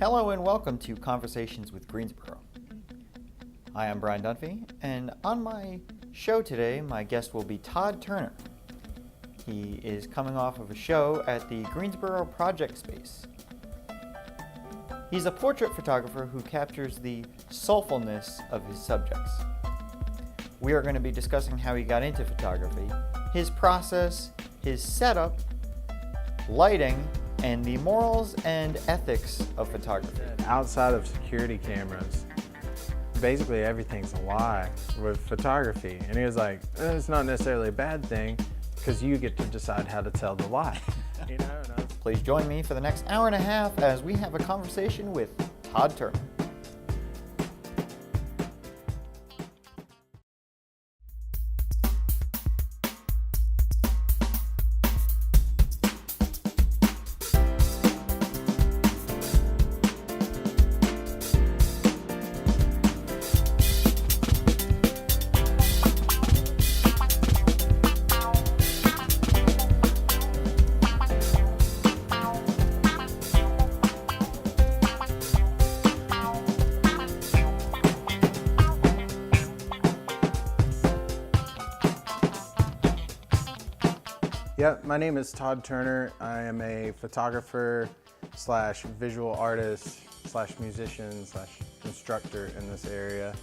Hello and welcome to Conversations with Greensboro. Hi, I'm Brian Dunphy, and on my show today, my guest will be Todd Turner. He is coming off of a show at the Greensboro Project Space. He's a portrait photographer who captures the soulfulness of his subjects. We are going to be discussing how he got into photography, his process, his setup, lighting, and the morals and ethics of photography. Outside of security cameras, basically everything's a lie with photography. And he was like, it's not necessarily a bad thing because you get to decide how to tell the lie. You know? Please join me for the next hour and a half as we have a conversation with Todd Turner. Yeah, my name is Todd Turner. I am a photographer slash visual artist slash musician slash instructor in this area.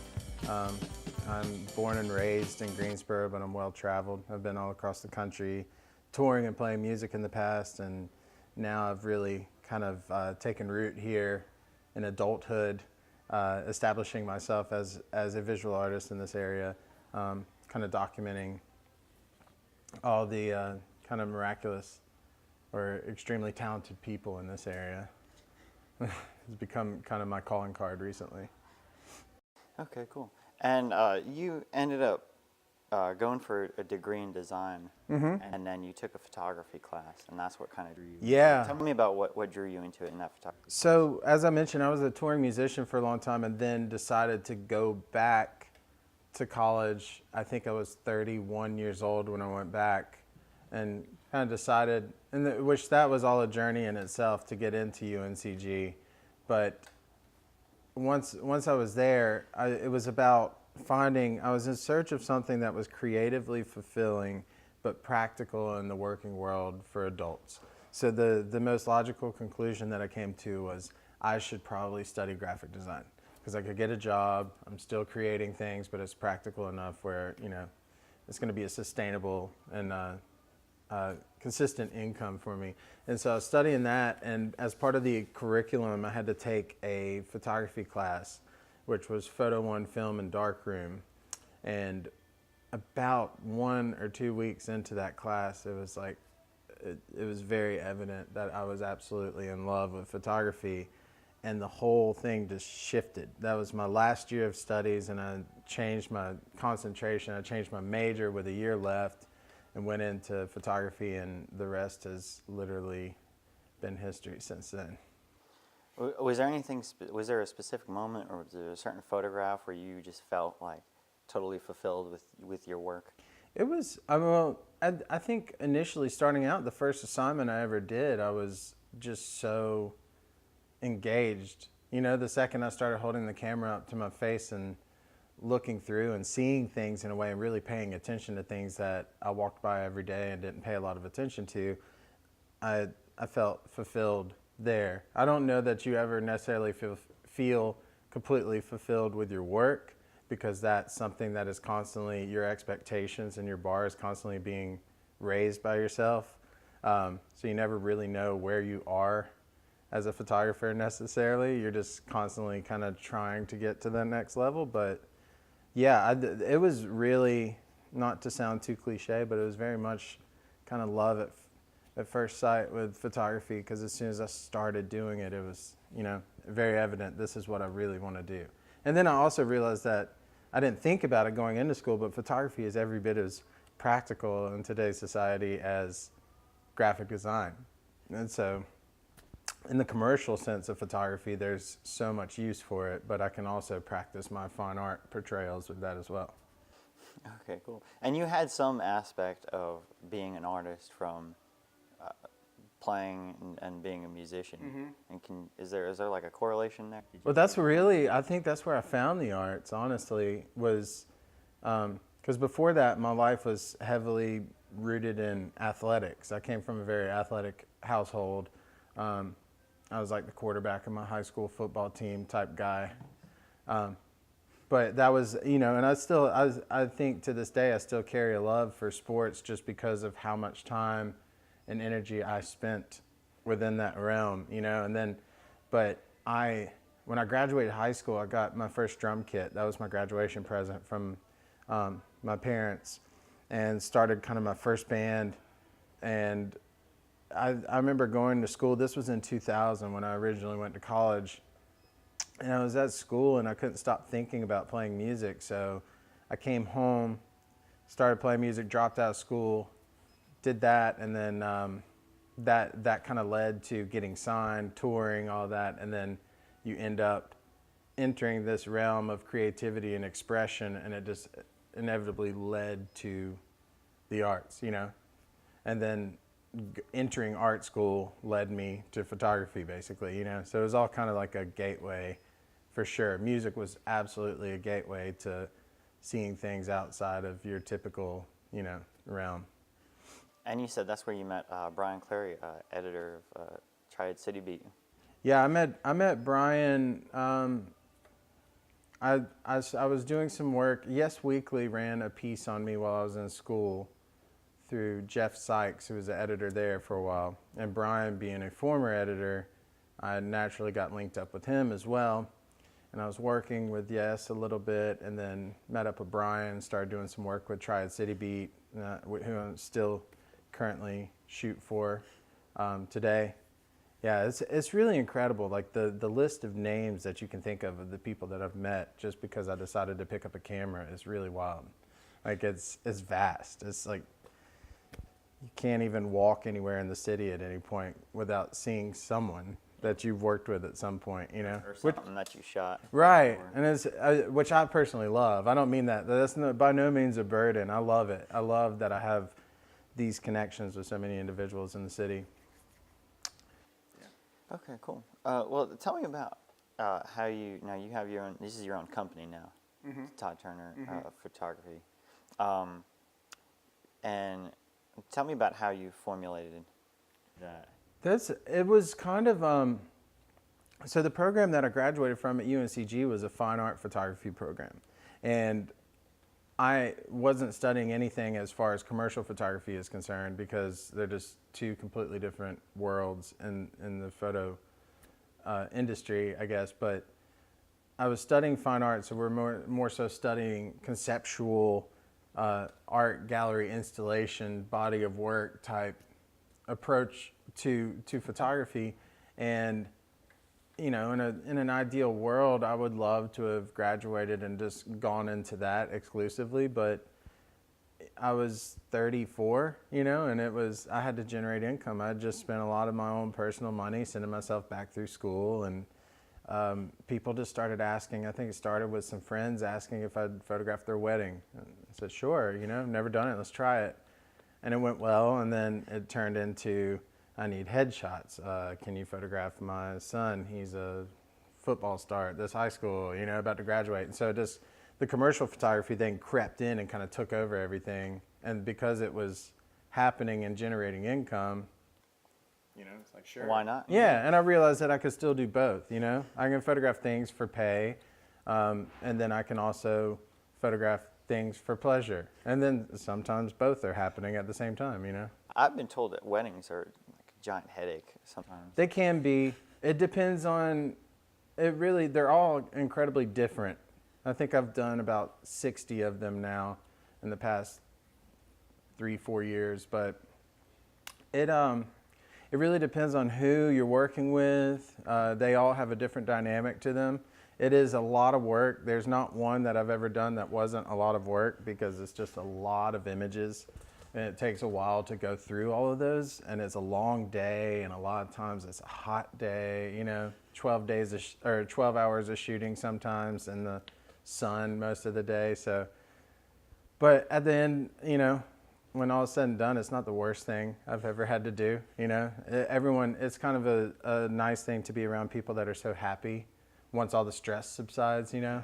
I'm born and raised in Greensboro, but I'm well traveled. I've been all across the country touring and playing music in the past, and now I've really kind of taken root here in adulthood, establishing myself as a visual artist in this area, kind of documenting all the kind of miraculous or extremely talented people in this area. It's become kind of my calling card recently. Okay, cool. And you ended up going for a degree in design, and then you took a photography class, and that's what kind of drew you. Yeah. Tell me about what drew you into it in that photography. So, as I mentioned, I was a touring musician for a long time and then decided to go back to college. I think I was 31 years old when I went back, and kind of decided, which that was all a journey in itself to get into UNCG. But once I was there, it was about I was in search of something that was creatively fulfilling but practical in the working world for adults. So the most logical conclusion that I came to was I should probably study graphic design because I could get a job, I'm still creating things, but it's practical enough where, you know, it's going to be a sustainable and consistent income for me. And so I was studying that, and as part of the curriculum, I had to take a photography class, which was Photo 1 Film and Darkroom. And about 1 or 2 weeks into that class, it was like, it was very evident that I was absolutely in love with photography, and the whole thing just shifted. That was my last year of studies, and I changed my concentration. I changed my major with a year left and went into photography, and the rest has literally been history since then. Was there a specific moment, or was there a certain photograph where you just felt like totally fulfilled with your work? It was, I think initially starting out, the first assignment I ever did, I was just so engaged. You know, the second I started holding the camera up to my face and looking through and seeing things in a way and really paying attention to things that I walked by every day and didn't pay a lot of attention to, I felt fulfilled there. I don't know that you ever necessarily feel completely fulfilled with your work, because that's something that is constantly, your expectations and your bar is constantly being raised by yourself. So you never really know where you are as a photographer necessarily. You're just constantly kind of trying to get to the next level. But yeah, it was really, not to sound too cliche, but it was very much kind of love at first sight with photography, because as soon as I started doing it, it was, you know, very evident this is what I really want to do. And then I also realized that I didn't think about it going into school, but photography is every bit as practical in today's society as graphic design. And so in the commercial sense of photography, there's so much use for it, but I can also practice my fine art portrayals with that as well. Okay, cool. And you had some aspect of being an artist from playing and being a musician? And is there like a correlation there? Well, that's really, I think that's where I found the arts, honestly, was because before that, my life was heavily rooted in athletics. I came from a very athletic household. I was like the quarterback of my high school football team type guy. But that was, and I think to this day, I still carry a love for sports just because of how much time and energy I spent within that realm, and then, but when I graduated high school, I got my first drum kit. That was my graduation present from my parents, and started kind of my first band. And I remember going to school. This was in 2000 when I originally went to college. And I was at school and I couldn't stop thinking about playing music. So I came home, started playing music, dropped out of school, did that. And then that kind of led to getting signed, touring, all that. And then you end up entering this realm of creativity and expression. And it just inevitably led to the arts, And then entering art school led me to photography, basically, So it was all kind of like a gateway. For sure. Music was absolutely a gateway to seeing things outside of your typical, realm. And you said that's where you met Brian Clary, editor of Triad City Beat. Yeah, I met Brian. I was doing some work. Yes Weekly ran a piece on me while I was in school through Jeff Sykes, who was the editor there for a while. And Brian, being a former editor, I naturally got linked up with him as well. And I was working with Yes a little bit, and then met up with Brian, started doing some work with Triad City Beat, who I'm still currently shoot for today. Yeah, it's really incredible. Like the list of names that you can think of the people that I've met just because I decided to pick up a camera is really wild. Like it's vast. It's like you can't even walk anywhere in the city at any point without seeing someone that you've worked with at some point, Or something that you shot. Right, and it's which I personally love. I don't mean that. That's by no means a burden. I love it. I love that I have these connections with so many individuals in the city. Yeah. Okay, cool. Well, tell me about how you have your own. This is your own company now, Todd Turner Photography, and tell me about how you formulated that. It was kind of, so the program that I graduated from at UNCG was a fine art photography program. And I wasn't studying anything as far as commercial photography is concerned because they're just two completely different worlds in the photo industry, I guess. But I was studying fine art, so we're more so studying conceptual art gallery installation, body of work type approach to photography. And in an ideal world, I would love to have graduated and just gone into that exclusively, but I was 34, and I had to generate income. I had just spent a lot of my own personal money sending myself back through school, and people just started asking. I think it started with some friends asking if I'd photograph their wedding. And I said, sure, never done it, let's try it. And it went well, and then it turned into, I need headshots. Can you photograph my son? He's a football star at this high school, about to graduate. And so the commercial photography thing crept in and kind of took over everything. And because it was happening and generating income, it's like, sure. Why not? Yeah, and I realized that I could still do both, I can photograph things for pay, and then I can also photograph things for pleasure. And then sometimes both are happening at the same time, I've been told that weddings are like a giant headache sometimes. They can be. It depends on, they're all incredibly different. I think I've done about 60 of them now in the past 3-4 years, but it really depends on who you're working with. They all have a different dynamic to them. It is a lot of work. There's not one that I've ever done that wasn't a lot of work because it's just a lot of images. And it takes a while to go through all of those, and it's a long day, and a lot of times it's a hot day, 12 hours of shooting sometimes in the sun most of the day. So, but at the end, when all is said and done, it's not the worst thing I've ever had to do. You know, everyone, it's kind of a nice thing to be around people that are so happy once all the stress subsides, you know.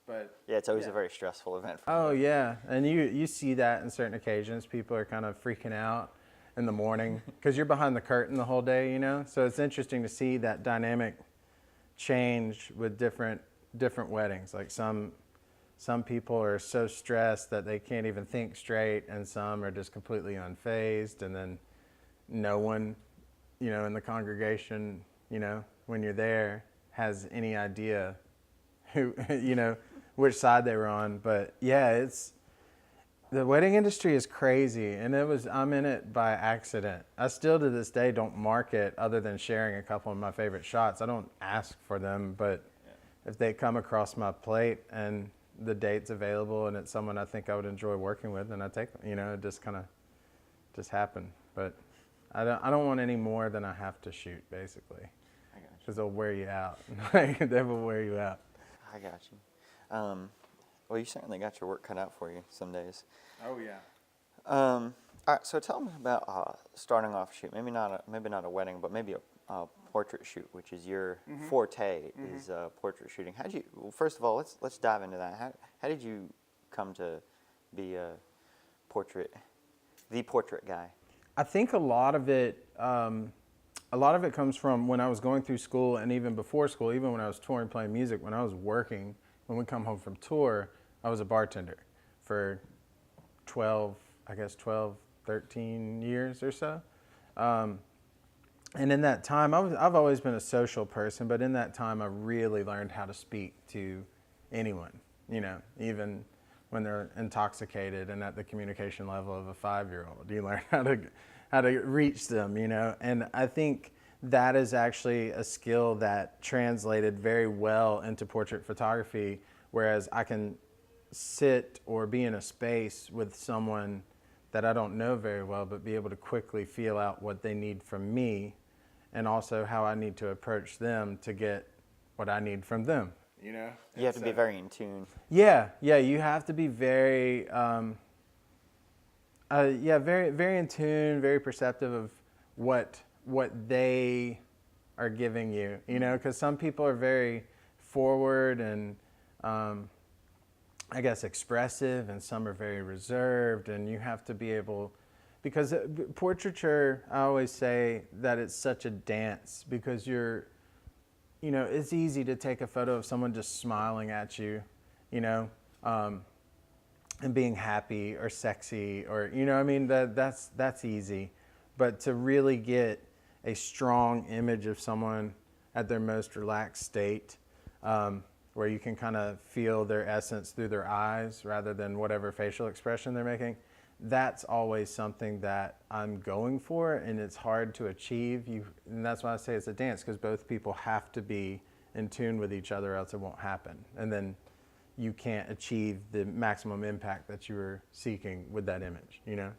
But Yeah, it's always a very stressful event for oh me. yeah, and you see that in certain occasions. People are kind of freaking out in the morning because you're behind the curtain the whole day, you know. So it's interesting to see that dynamic change with different weddings. Like some people are so stressed that they can't even think straight, and some are just completely unfazed, and then no one, you know, in the congregation, you know, when you're there, has any idea who, you know, which side they were on. But yeah, it's, the wedding industry is crazy, and I'm in it by accident. I still to this day don't mark it other than sharing a couple of my favorite shots. I don't ask for them, but if they come across my plate and the date's available and it's someone I think I would enjoy working with, then I take them. You know, it just kind of just happened. But I don't want any more than I have to shoot, basically, because they'll wear you out. They will wear you out. I got you. Well, you certainly got your work cut out for you some days. Oh yeah. All right, so tell me about starting off a shoot. Maybe not a wedding, but maybe a portrait shoot, which is your forte, is portrait shooting. Well, first of all, let's dive into that. How did you come to be the portrait guy? I think a lot of it comes from when I was going through school, and even before school, even when I was touring, playing music. When I was working, when we come home from tour, I was a bartender for 12, 13 years or so. And in that time, I've always been a social person, but in that time, I really learned how to speak to anyone, you know, even when they're intoxicated and at the communication level of a 5-year-old. You learn how to reach them, you know. And I think that is actually a skill that translated very well into portrait photography, whereas I can sit or be in a space with someone that I don't know very well, but be able to quickly feel out what they need from me, and also how I need to approach them to get what I need from them. You know, you have to be very in tune. Yeah, you have to be very, very, very in tune, very perceptive of what they are giving you. You know, because some people are very forward and, I guess, expressive, and some are very reserved, and you have to be able, because portraiture, I always say that it's such a dance, because you know, it's easy to take a photo of someone just smiling at you, you know, and being happy or sexy, or, you know, I mean, that's easy. But to really get a strong image of someone at their most relaxed state, where you can kind of feel their essence through their eyes rather than whatever facial expression they're making, that's always something that I'm going for, and it's hard to achieve. And that's why I say it's a dance, because both people have to be in tune with each other, else it won't happen. And then you can't achieve the maximum impact that you were seeking with that image, you know?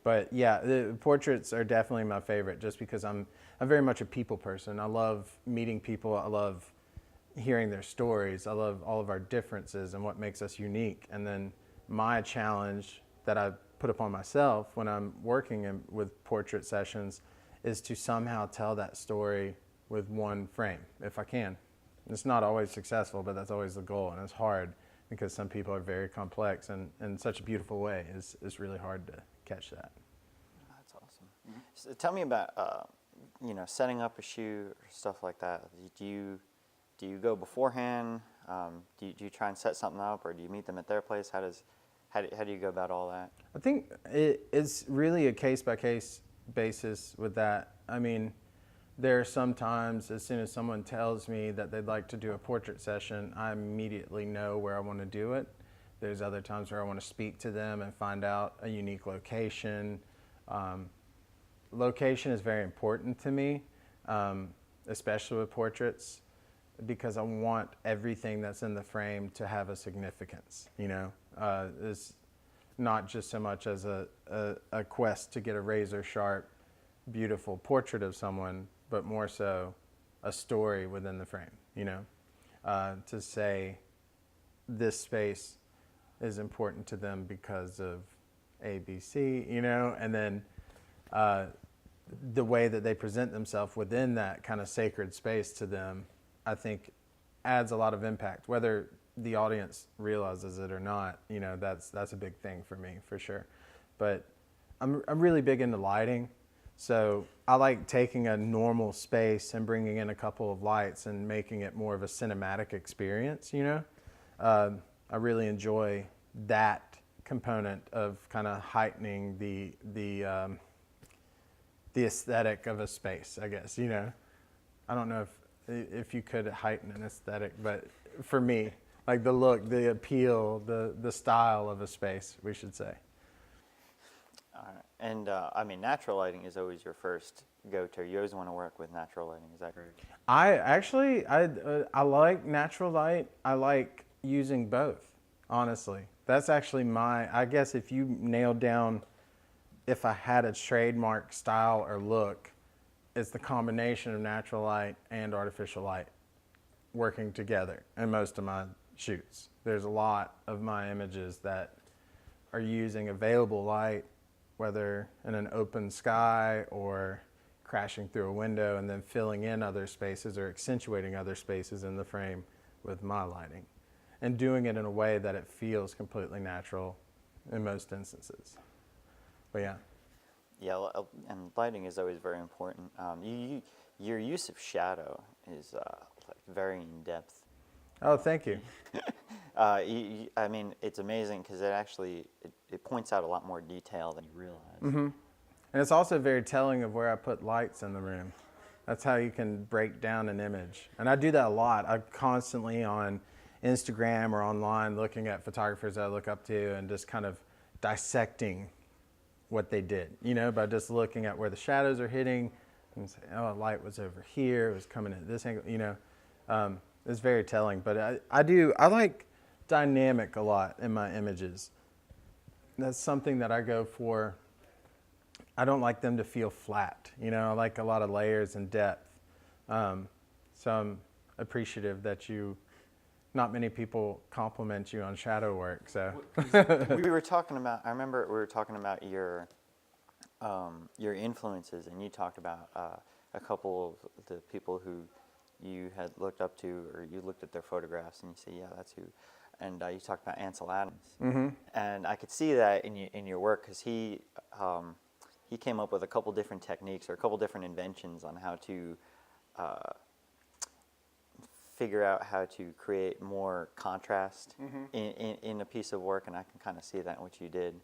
But yeah, the portraits are definitely my favorite, just because I'm very much a people person. I love meeting people. I love hearing their stories. I love all of our differences and what makes us unique. And then my challenge that I put upon myself when I'm working with portrait sessions is to somehow tell that story with one frame, if I can. It's not always successful, but that's always the goal, and it's hard because some people are very complex, and in such a beautiful way, it's really hard to catch that. That's awesome. Mm-hmm. So tell me about you know, setting up a shoot or stuff like that. Do you go beforehand? Do you try and set something up, or do you meet them at their place? How do you go about all that? I think it's really a case-by-case basis with that. I mean, there are some times, as soon as someone tells me that they'd like to do a portrait session, I immediately know where I want to do it. There's other times where I want to speak to them and find out a unique location. Location is very important to me, especially with portraits, because I want everything that's in the frame to have a significance, you know. It's not just so much as a quest to get a razor sharp, beautiful portrait of someone, but more so a story within the frame, you know, to say this space is important to them because of A, B, C, you know, and then the way that they present themselves within that kind of sacred space to them, I think adds a lot of impact, whether the audience realizes it or not. You know, that's a big thing for me, for sure. But I'm really big into lighting. So I like taking a normal space and bringing in a couple of lights and making it more of a cinematic experience, you know? I really enjoy that component of kind of heightening the aesthetic of a space, I guess, you know? I don't know if you could heighten an aesthetic, but for me, like the look, the appeal, the style of a space, we should say. And I mean, natural lighting is always your first go-to. You always want to work with natural lighting. Is that correct? I like natural light. I like using both, honestly. That's actually I guess if you nailed down if I had a trademark style or look, it's the combination of natural light and artificial light working together in most of my shoots. There's a lot of my images that are using available light, whether in an open sky or crashing through a window and then filling in other spaces or accentuating other spaces in the frame with my lighting, and doing it in a way that it feels completely natural in most instances. But yeah. Yeah, and lighting is always very important. Your use of shadow is like very in depth. Oh, thank you. I mean, it's amazing because it points out a lot more detail than you realize. Mm-hmm. And it's also very telling of where I put lights in the room. That's how you can break down an image. And I do that a lot. I'm constantly on Instagram or online looking at photographers that I look up to and just kind of dissecting what they did, you know, by just looking at where the shadows are hitting and say, oh, light was over here, it was coming at this angle, you know. It's very telling. But I like dynamic a lot in my images. That's something that I go for. I don't like them to feel flat, you know. I like a lot of layers and depth. So I'm appreciative that not many people compliment you on shadow work. So we were talking about. I remember we were talking about your influences, and you talked about a couple of the people who you had looked up to, or you looked at their photographs, and you say, "Yeah, that's who." And you talked about Ansel Adams, mm-hmm. and I could see that in your work because he came up with a couple different techniques or a couple different inventions on how to figure out how to create more contrast in a piece of work, and I can kind of see that in what you did.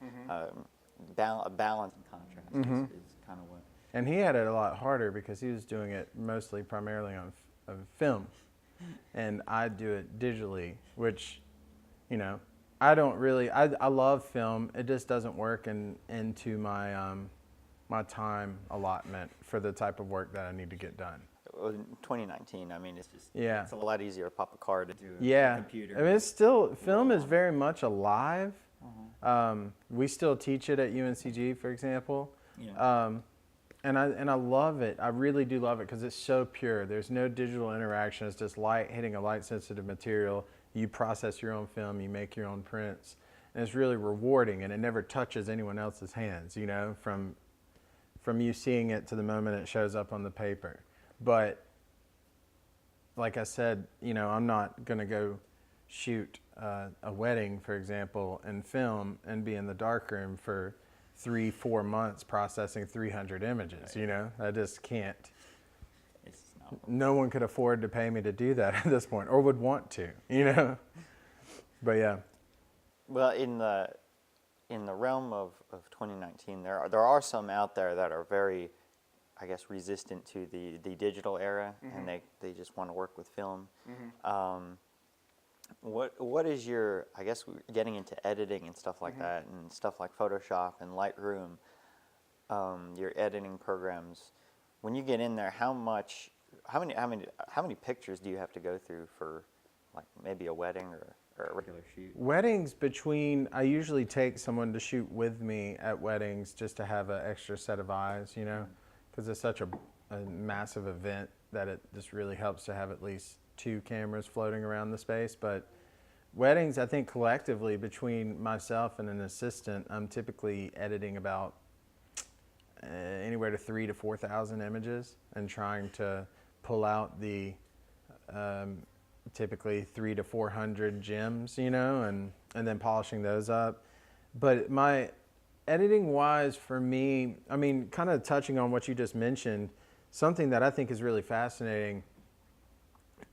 Balance and contrast is kind of what. And he had it a lot harder because he was doing it primarily on film, and I do it digitally, which, you know, I don't really. I love film. It just doesn't work into my my time allotment for the type of work that I need to get done. In 2019, I mean, it's just it's a lot easier to pop a card into a computer. I mean, it's still, film is very much alive. We still teach it at UNCG, for example. Yeah. And I love it. I really do love it because it's so pure. There's no digital interaction. It's just light hitting a light-sensitive material. You process your own film. You make your own prints. And it's really rewarding, and it never touches anyone else's hands, you know, from you seeing it to the moment it shows up on the paper. But like I said, you know, I'm not going to go shoot a wedding, for example, in film and be in the darkroom for 3-4 months processing 300 images, right. You know, I just can't. No one could afford to pay me to do that at this point, or would want to, you know. But yeah. Well, in the realm of 2019, there are some out there that are very, I guess, resistant to the digital era, and they just want to work with film. What is your, I guess, getting into editing and stuff like that, and stuff like Photoshop and Lightroom, your editing programs? When you get in there, how many pictures do you have to go through for, like, maybe a wedding or a regular shoot? Weddings, I usually take someone to shoot with me at weddings just to have an extra set of eyes, you know, because it's such a massive event that it just really helps to have at least 2 cameras floating around the space. But weddings, I think collectively between myself and an assistant, I'm typically editing about anywhere to 3,000 to 4,000 images and trying to pull out the typically 300 to 400 gems, you know, and then polishing those up. But my editing wise for me, I mean, kind of touching on what you just mentioned, something that I think is really fascinating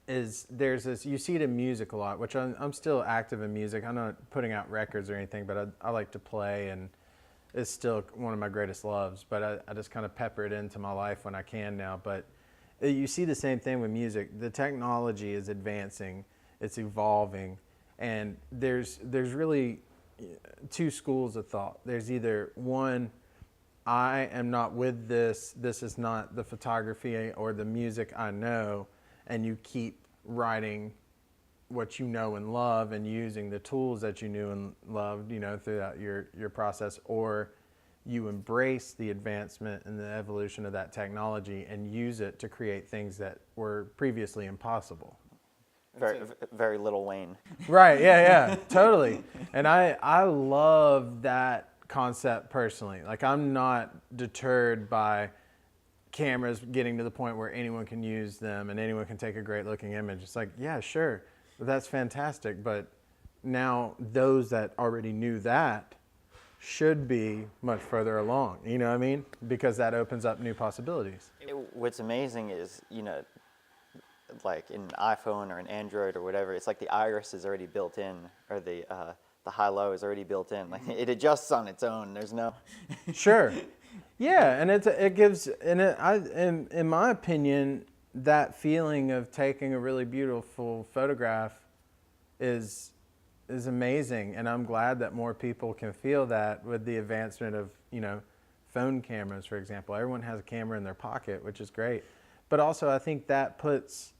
is there's this, you see it in music a lot, which I'm still active in music. I'm not putting out records or anything, but I like to play, and it's still one of my greatest loves, but I just kind of pepper it into my life when I can now. But you see the same thing with music. The technology is advancing, it's evolving, and there's really two schools of thought. There's either one, I am not with this is not the photography or the music I know, and you keep writing what you know and love and using the tools that you knew and loved, you know, throughout your process, or you embrace the advancement and the evolution of that technology and use it to create things that were previously impossible. Very Little Wayne. Right, yeah, totally. And I love that concept personally. Like, I'm not deterred by cameras getting to the point where anyone can use them and anyone can take a great looking image. It's like, yeah, sure, that's fantastic, but now those that already knew that should be much further along, you know what I mean? Because that opens up new possibilities. What's amazing is, you know, like in iPhone or an Android or whatever, it's like the iris is already built in, or the high-low is already built in. Like, it adjusts on its own. There's no... Sure. Yeah, and it gives, and in my opinion, that feeling of taking a really beautiful photograph is amazing, and I'm glad that more people can feel that with the advancement of, you know, phone cameras, for example. Everyone has a camera in their pocket, which is great. But also, I think that puts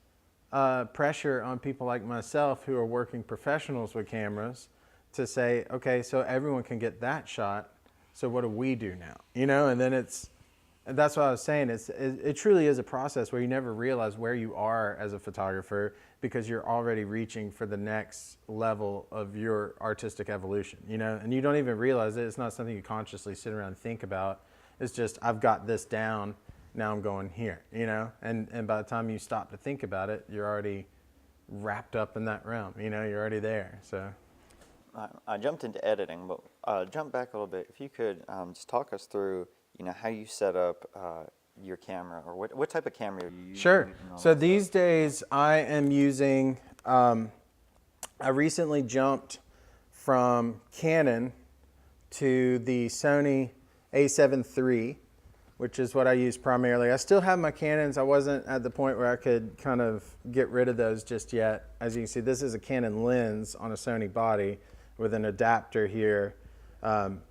pressure on people like myself who are working professionals with cameras to say, okay, so everyone can get that shot, so what do we do now? You know, and then that's what I was saying. It truly is a process where you never realize where you are as a photographer because you're already reaching for the next level of your artistic evolution, you know, and you don't even realize it. It's not something you consciously sit around and think about. It's just, I've got this down, now I'm going here, you know, and by the time you stop to think about it, you're already wrapped up in that realm, you know, you're already there, so. I jumped into editing, but jump back a little bit. If you could just talk us through, you know, how you set up your camera, or what type of camera are you using? Sure. So these days I am using, I recently jumped from Canon to the Sony A7 III, which is what I use primarily. I still have my Canons. I wasn't at the point where I could kind of get rid of those just yet. As you can see, this is a Canon lens on a Sony body with an adapter here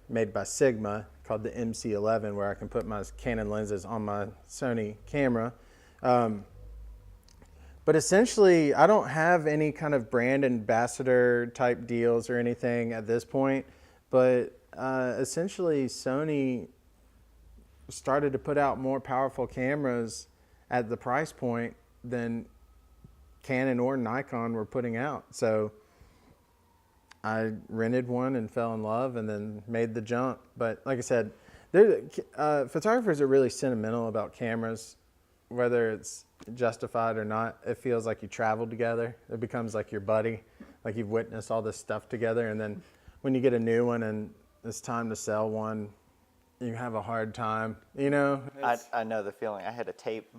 made by Sigma called the MC11, where I can put my Canon lenses on my Sony camera. But essentially, I don't have any kind of brand ambassador type deals or anything at this point. But essentially, Sony started to put out more powerful cameras at the price point than Canon or Nikon were putting out. So I rented one and fell in love and then made the jump. But like I said, photographers are really sentimental about cameras, whether it's justified or not. It feels like you traveled together. It becomes like your buddy, like you've witnessed all this stuff together. And then when you get a new one and it's time to sell one, you have a hard time, you know? I know the feeling. I had a tape.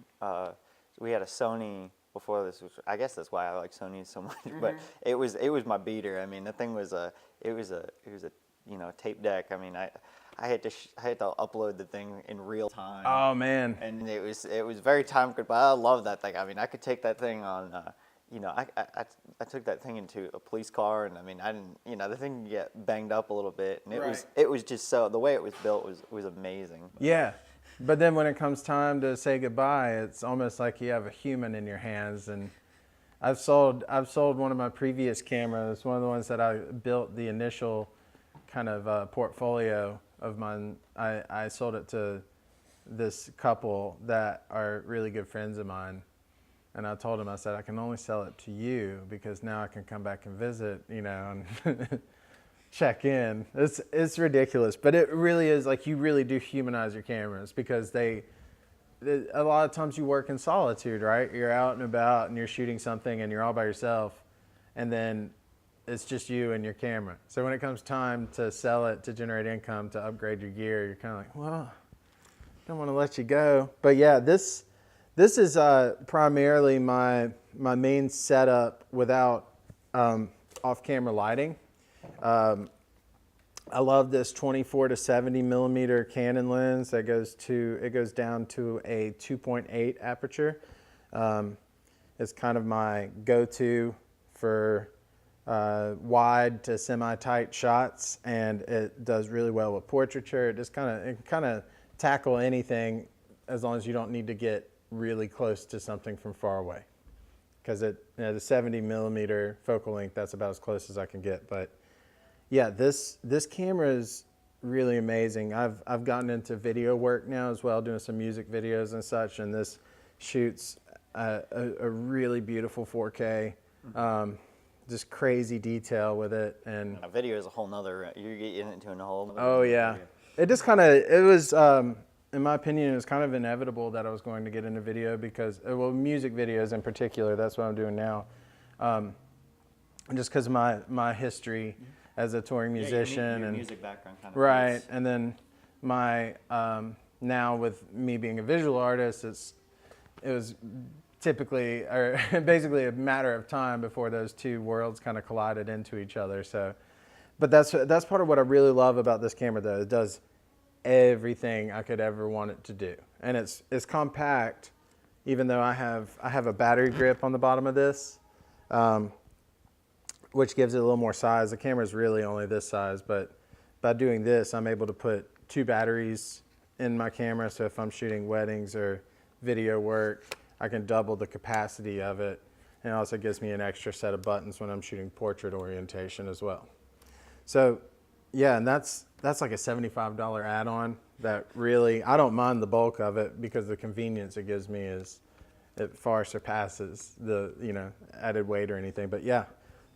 We had a Sony before this, which I guess that's why I like Sony so much. Mm-hmm. But it was my beater. I mean, the thing was a you know, tape deck. I mean, I had to upload the thing in real time. Oh man! And it was very time consuming. I love that thing. I mean, I could take that thing on. You know, I took that thing into a police car, and I mean, I didn't. You know, the thing could get banged up a little bit, and it was just so, the way it was built was amazing. Yeah, but then when it comes time to say goodbye, it's almost like you have a human in your hands. And I've sold one of my previous cameras, one of the ones that I built the initial kind of portfolio of mine. I sold it to this couple that are really good friends of mine. And I told him, I said, I can only sell it to you because now I can come back and visit, and check in. It's ridiculous, but it really is, like, you really do humanize your cameras because a lot of times you work in solitude, right? You're out and about and you're shooting something and you're all by yourself, and then it's just you and your camera. So when it comes time to sell it, to generate income, to upgrade your gear, you're kind of like, well, I don't want to let you go. But yeah, this is primarily my main setup without off-camera lighting. I love this 24 to 70 millimeter Canon lens that goes down to a 2.8 aperture. It's kind of my go-to for wide to semi-tight shots, and it does really well with portraiture. It kind of tackle anything as long as you don't need to get really close to something from far away. Because the 70 millimeter focal length, that's about as close as I can get. But yeah, this camera is really amazing. I've gotten into video work now as well, doing some music videos and such, and this shoots a really beautiful 4K, just crazy detail with it. And a video is a whole nother, you're getting into a whole nother. Oh yeah, video. It was, in my opinion, it was kind of inevitable that I was going to get into video because, well, music videos in particular, that's what I'm doing now. Just because of my history as a touring musician. Your and music background kind of. Right, fits. and then my, now with me being a visual artist, it was typically, or basically a matter of time before those two worlds kind of collided into each other. So, but that's part of what I really love about this camera, though. It does everything I could ever want it to do, and it's compact. Even though I have a battery grip on the bottom of this, which gives it a little more size. The camera is really only this size, but by doing this, I'm able to put 2 batteries in my camera. So if I'm shooting weddings or video work, I can double the capacity of it. And it also gives me an extra set of buttons when I'm shooting portrait orientation as well. So yeah, and that's like a $75 add-on that really, I don't mind the bulk of it because the convenience it gives me it far surpasses the, added weight or anything. But yeah,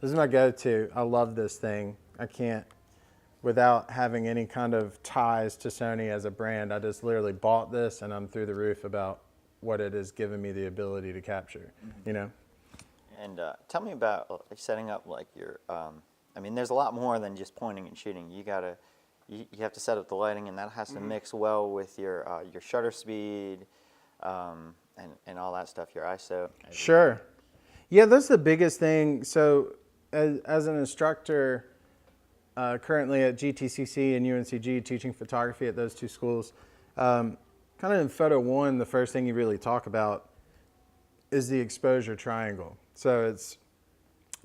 this is my go-to. I love this thing. I can't, without having any kind of ties to Sony as a brand, I just literally bought this and I'm through the roof about what it has given me the ability to capture, And tell me about setting up like your, there's a lot more than just pointing and shooting. You have to set up the lighting, and that has to mix well with your shutter speed, and all that stuff, your ISO. Sure. Yeah, that's the biggest thing. So as an instructor currently at GTCC and UNCG, teaching photography at those two schools, kind of in photo 1, the first thing you really talk about is the exposure triangle. So it's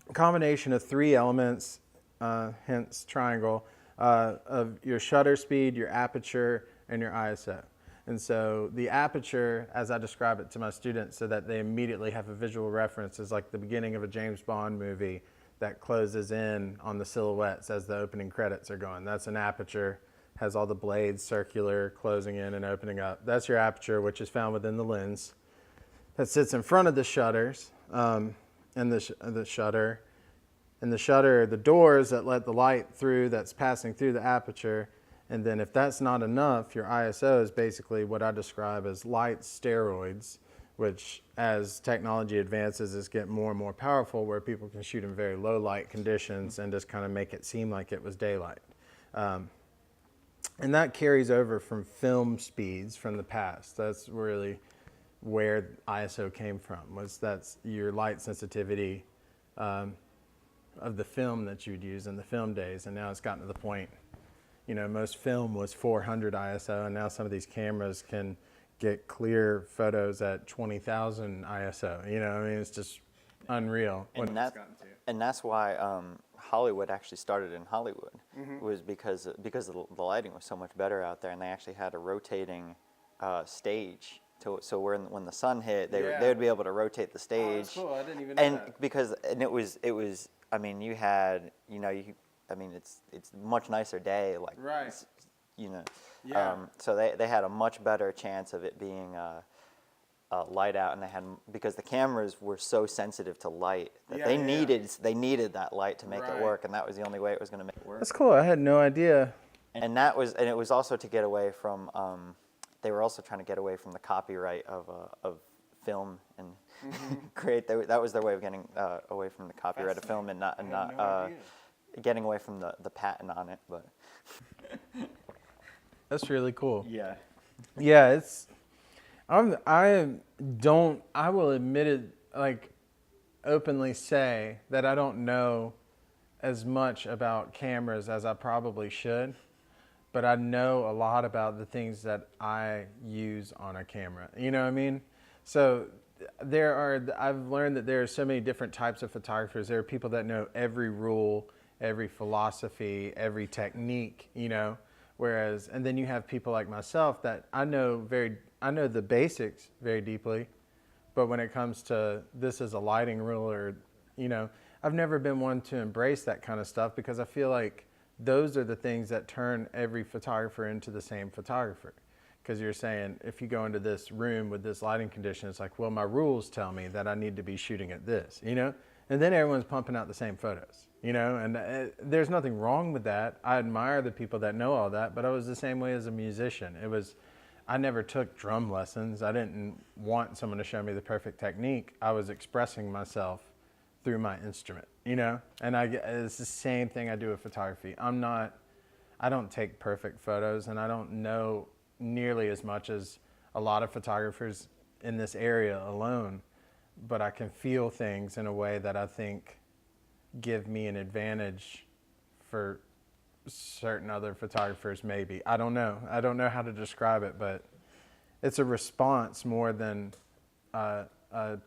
a combination of 3 elements, hence triangle, of your shutter speed, your aperture, and your ISO. And so the aperture, as I describe it to my students so that they immediately have a visual reference, is like the beginning of a James Bond movie that closes in on the silhouettes as the opening credits are going. That's an aperture, has all the blades circular, closing in and opening up. That's your aperture, which is found within the lens. That sits in front of the shutters, and the shutter. And the shutter, the doors that let the light through that's passing through the aperture. And then if that's not enough, your ISO is basically what I describe as light steroids, which as technology advances is getting more and more powerful, where people can shoot in very low light conditions and just kind of make it seem like it was daylight. And that carries over from film speeds from the past. That's really where ISO came from, that's your light sensitivity of the film that you'd use in the film days. And now it's gotten to the point, most film was 400 ISO, and now some of these cameras can get clear photos at 20,000 ISO. It's just unreal. And that's why Hollywood actually started in Hollywood, was because the lighting was so much better out there, and they actually had a rotating stage. So when the sun hit, they would be able to rotate the stage. Oh, that's cool. I didn't even know that. It was you had it's much nicer day, like right. So they had a much better chance of it being light out, and they had, because the cameras were so sensitive to light that Yeah, they yeah. needed that light to make it Right. work, and that was the only way it was going to make it work. That's cool. I had no idea. And it was also to get away from. They were also trying to get away from the copyright of film and create. That was their way of getting away from the copyright of film and not getting away from the patent on it. But That's really cool. yeah. Yeah, it's. I will admit it, like, openly say that I don't know as much about cameras as I probably should, but I know a lot about the things that I use on a camera. You know what I mean? So I've learned that there are so many different types of photographers. There are people that know every rule, every philosophy, every technique, you know, and then you have people like myself that I know the basics very deeply, but when it comes to this is a lighting rule, or, you know, I've never been one to embrace that kind of stuff, because I feel like those are the things that turn every photographer into the same photographer. Because you're saying, if you go into this room with this lighting condition, it's like, well, my rules tell me that I need to be shooting at this, you know? And then everyone's pumping out the same photos, you know? And there's nothing wrong with that. I admire the people that know all that, but I was the same way as a musician. I never took drum lessons. I didn't want someone to show me the perfect technique. I was expressing myself through my instrument, you know? And it's the same thing I do with photography. I don't take perfect photos, and I don't know nearly as much as a lot of photographers in this area alone, but I can feel things in a way that I think give me an advantage for certain other photographers, maybe. I don't know how to describe it, but it's a response more than a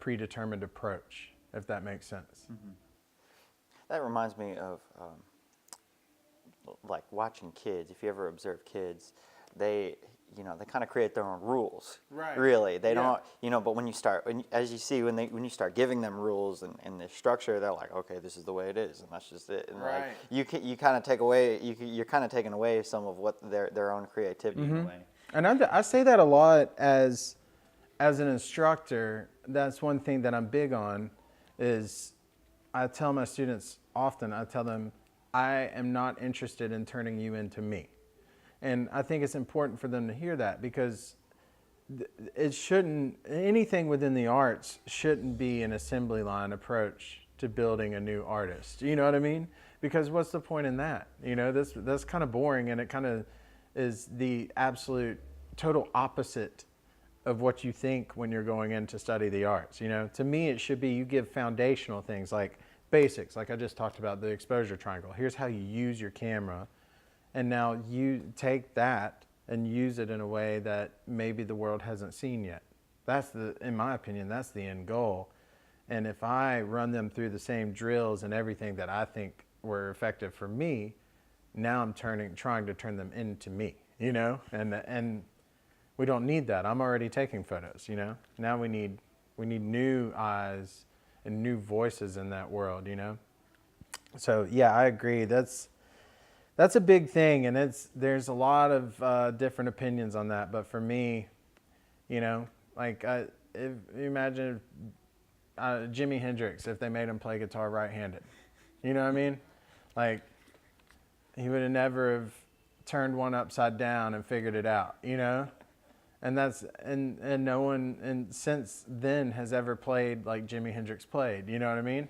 predetermined approach, if that makes sense. Mm-hmm. That reminds me of like watching kids. If you ever observe kids, they kind of create their own rules. Right. Really, they don't. But when you start giving them rules and the structure, they're like, okay, this is the way it is, and that's just it. And right. Like you kind of take away. You're kind of taking away some of what their own creativity in a way. And I say that a lot as an instructor. That's one thing that I'm big on. Is I tell my students often. I tell them, I am not interested in turning you into me. And I think it's important for them to hear that, because anything within the arts shouldn't be an assembly line approach to building a new artist. You know what I mean? Because what's the point in that? You know, that's kind of boring, and it kind of is the absolute total opposite of what you think when you're going in to study the arts. You know, to me, it should be you give foundational things like basics, like I just talked about the exposure triangle. Here's how you use your camera. And now you take that and use it in a way that maybe the world hasn't seen yet. In my opinion, that's the end goal. And if I run them through the same drills and everything that I think were effective for me, now I'm trying to turn them into me, you know? And we don't need that. I'm already taking photos, you know? Now we need new eyes and new voices in that world, you know? So yeah, I agree. That's a big thing, and there's a lot of different opinions on that. But for me, you know, like if you imagine Jimi Hendrix, if they made him play guitar right-handed, you know what I mean? Like, he would have never have turned one upside down and figured it out, you know? And and no one since then has ever played like Jimi Hendrix played, you know what I mean?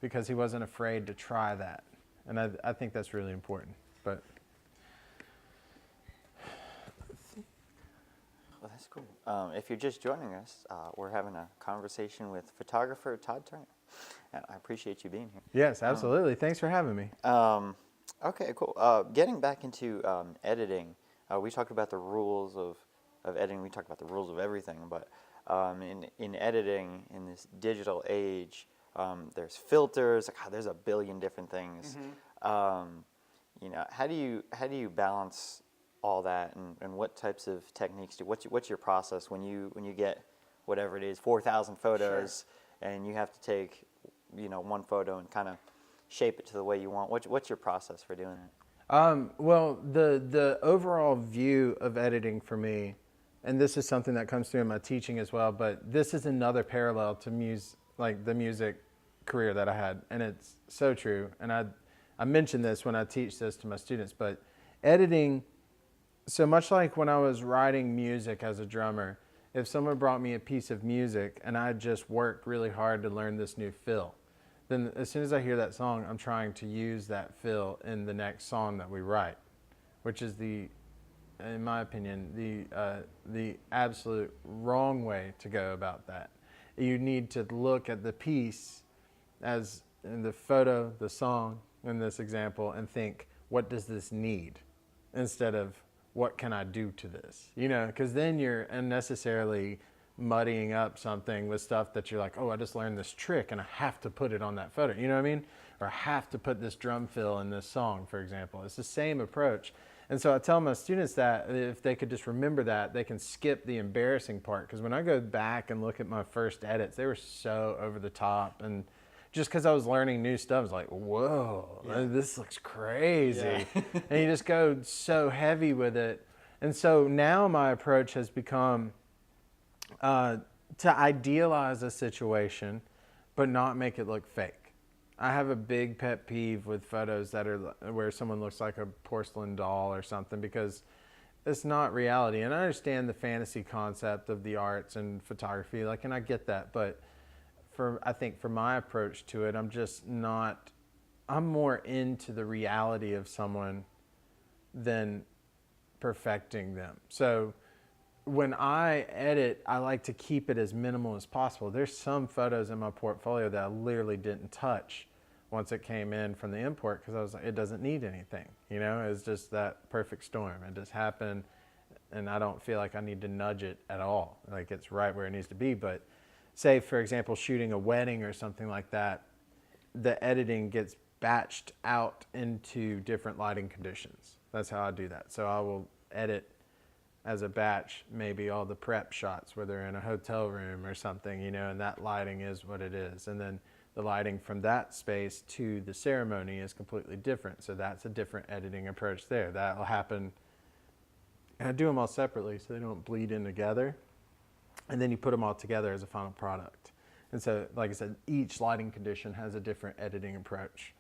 Because he wasn't afraid to try that. And I think that's really important. But well, that's cool. If you're just joining us, we're having a conversation with photographer Todd Turner. And I appreciate you being here. Yes, absolutely. Thanks for having me. Okay, cool. Getting back into editing, we talked about the rules of editing. We talked about the rules of everything. But in editing, in this digital age, there's filters. Like, there's a billion different things. Mm-hmm. How do you balance all that, and what types of techniques what's your process when you get whatever it is 4,000 photos, sure, and you have to take one photo and kind of shape it to the way you want? What's your process for doing it? Well, the overall view of editing for me and this is something that comes through in my teaching as well, but this is another parallel to the music career that I had, and it's so true. And I mention this when I teach this to my students, but editing, so much like when I was writing music as a drummer, if someone brought me a piece of music and I just worked really hard to learn this new fill, then as soon as I hear that song, I'm trying to use that fill in the next song that we write, which is in my opinion, the absolute wrong way to go about that. You need to look at the piece as in the photo, the song in this example, and think, what does this need? Instead of, what can I do to this? Because then you're unnecessarily muddying up something with stuff that you're like, oh, I just learned this trick and I have to put it on that photo. You know what I mean? Or I have to put this drum fill in this song, for example. It's the same approach. And so I tell my students that if they could just remember that, they can skip the embarrassing part. Because when I go back and look at my first edits, they were so over the top. And just because I was learning new stuff, I was like, whoa, this looks crazy. Yeah. And you just go so heavy with it. And so now my approach has become to idealize a situation, but not make it look fake. I have a big pet peeve with photos that are where someone looks like a porcelain doll or something, because it's not reality. And I understand the fantasy concept of the arts and photography, and I get that, but I think for my approach to it, I'm more into the reality of someone than perfecting them. So when I edit, I like to keep it as minimal as possible. There's some photos in my portfolio that I literally didn't touch once it came in from the import, because I was like, it doesn't need anything. It's just that perfect storm. It just happened, and I don't feel like I need to nudge it at all. Like, it's right where it needs to be. But say, for example, shooting a wedding or something like that, the editing gets batched out into different lighting conditions. That's how I do that. So I will edit as a batch, maybe all the prep shots where they're in a hotel room or something, and that lighting is what it is. And then the lighting from that space to the ceremony is completely different. So that's a different editing approach there. That'll happen. And I do them all separately so they don't bleed in together. And then you put them all together as a final product. And so, like I said, each lighting condition has a different editing approach,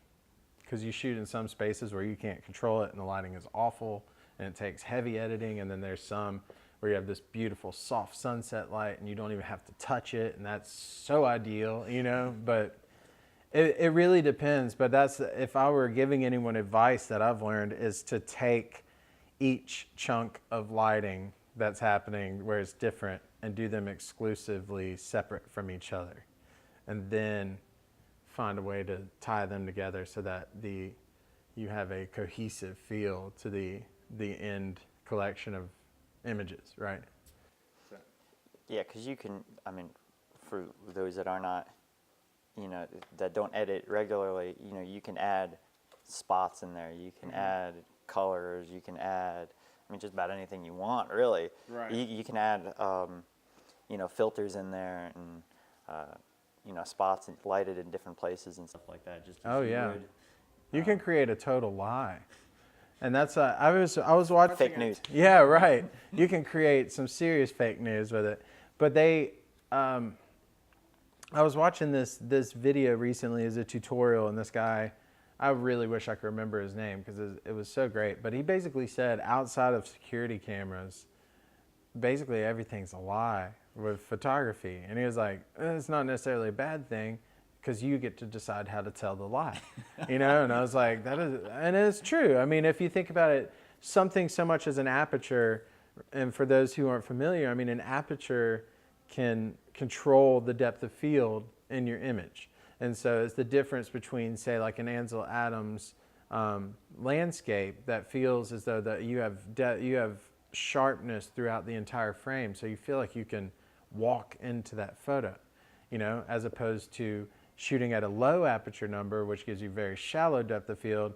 because you shoot in some spaces where you can't control it and the lighting is awful and it takes heavy editing, and then there's some where you have this beautiful soft sunset light and you don't even have to touch it, and that's so ideal, but it really depends. But that's, if I were giving anyone advice that I've learned, is to take each chunk of lighting that's happening where it's different and do them exclusively separate from each other, and then find a way to tie them together so that you have a cohesive feel to the end collection of images, right? So. Yeah, because you can, for those that are not, that don't edit regularly, you can add spots in there, you can add colors, you can add, just about anything you want, really. Right. You can add, filters in there, and, spots lighted in different places and stuff like that. Just oh, yeah. You can create a total lie. And that's, I was watching. Fake news. Yeah, right. You can create some serious fake news with it. But I was watching this video recently as a tutorial, and this guy, I really wish I could remember his name because it was so great. But he basically said, outside of security cameras, basically everything's a lie with photography. And he was like, it's not necessarily a bad thing, because you get to decide how to tell the lie, And I was like, and it's true. If you think about it, something so much as an aperture, and for those who aren't familiar, an aperture can control the depth of field in your image. And so it's the difference between, say, like an Ansel Adams landscape that feels as though that you have sharpness throughout the entire frame, so you feel like you can walk into that photo, as opposed to shooting at a low aperture number, which gives you very shallow depth of field,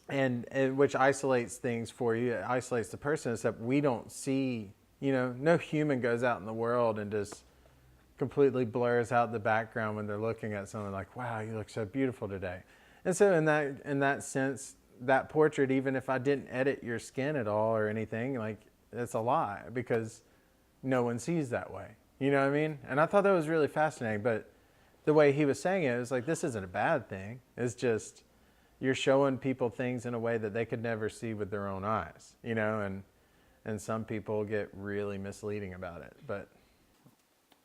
and which isolates things for you. It isolates the person, except we don't see, no human goes out in the world and just completely blurs out the background when they're looking at someone like, wow, you look so beautiful today. And so in that sense, that portrait, even if I didn't edit your skin at all or anything, like, it's a lie because no one sees that way. You know what I mean? And I thought that was really fascinating. But the way he was saying it was like, this isn't a bad thing. It's just you're showing people things in a way that they could never see with their own eyes, you know, and some people get really misleading about it. But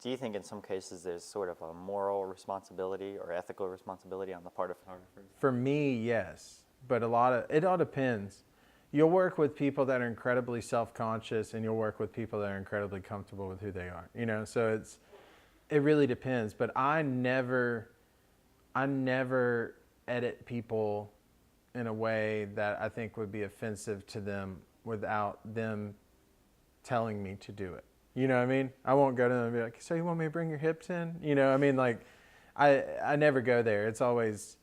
do you think in some cases there's sort of a moral responsibility or ethical responsibility on the part of photographers? for me, yes. But it all depends. You'll work with people that are incredibly self-conscious, and you'll work with people that are incredibly comfortable with who they are, you know, so it really depends. But I never edit people in a way that I think would be offensive to them without them telling me to do it. You know what I mean? I won't go to them and be like, so you want me to bring your hips in? You know, I mean, like, I never go there. It's always,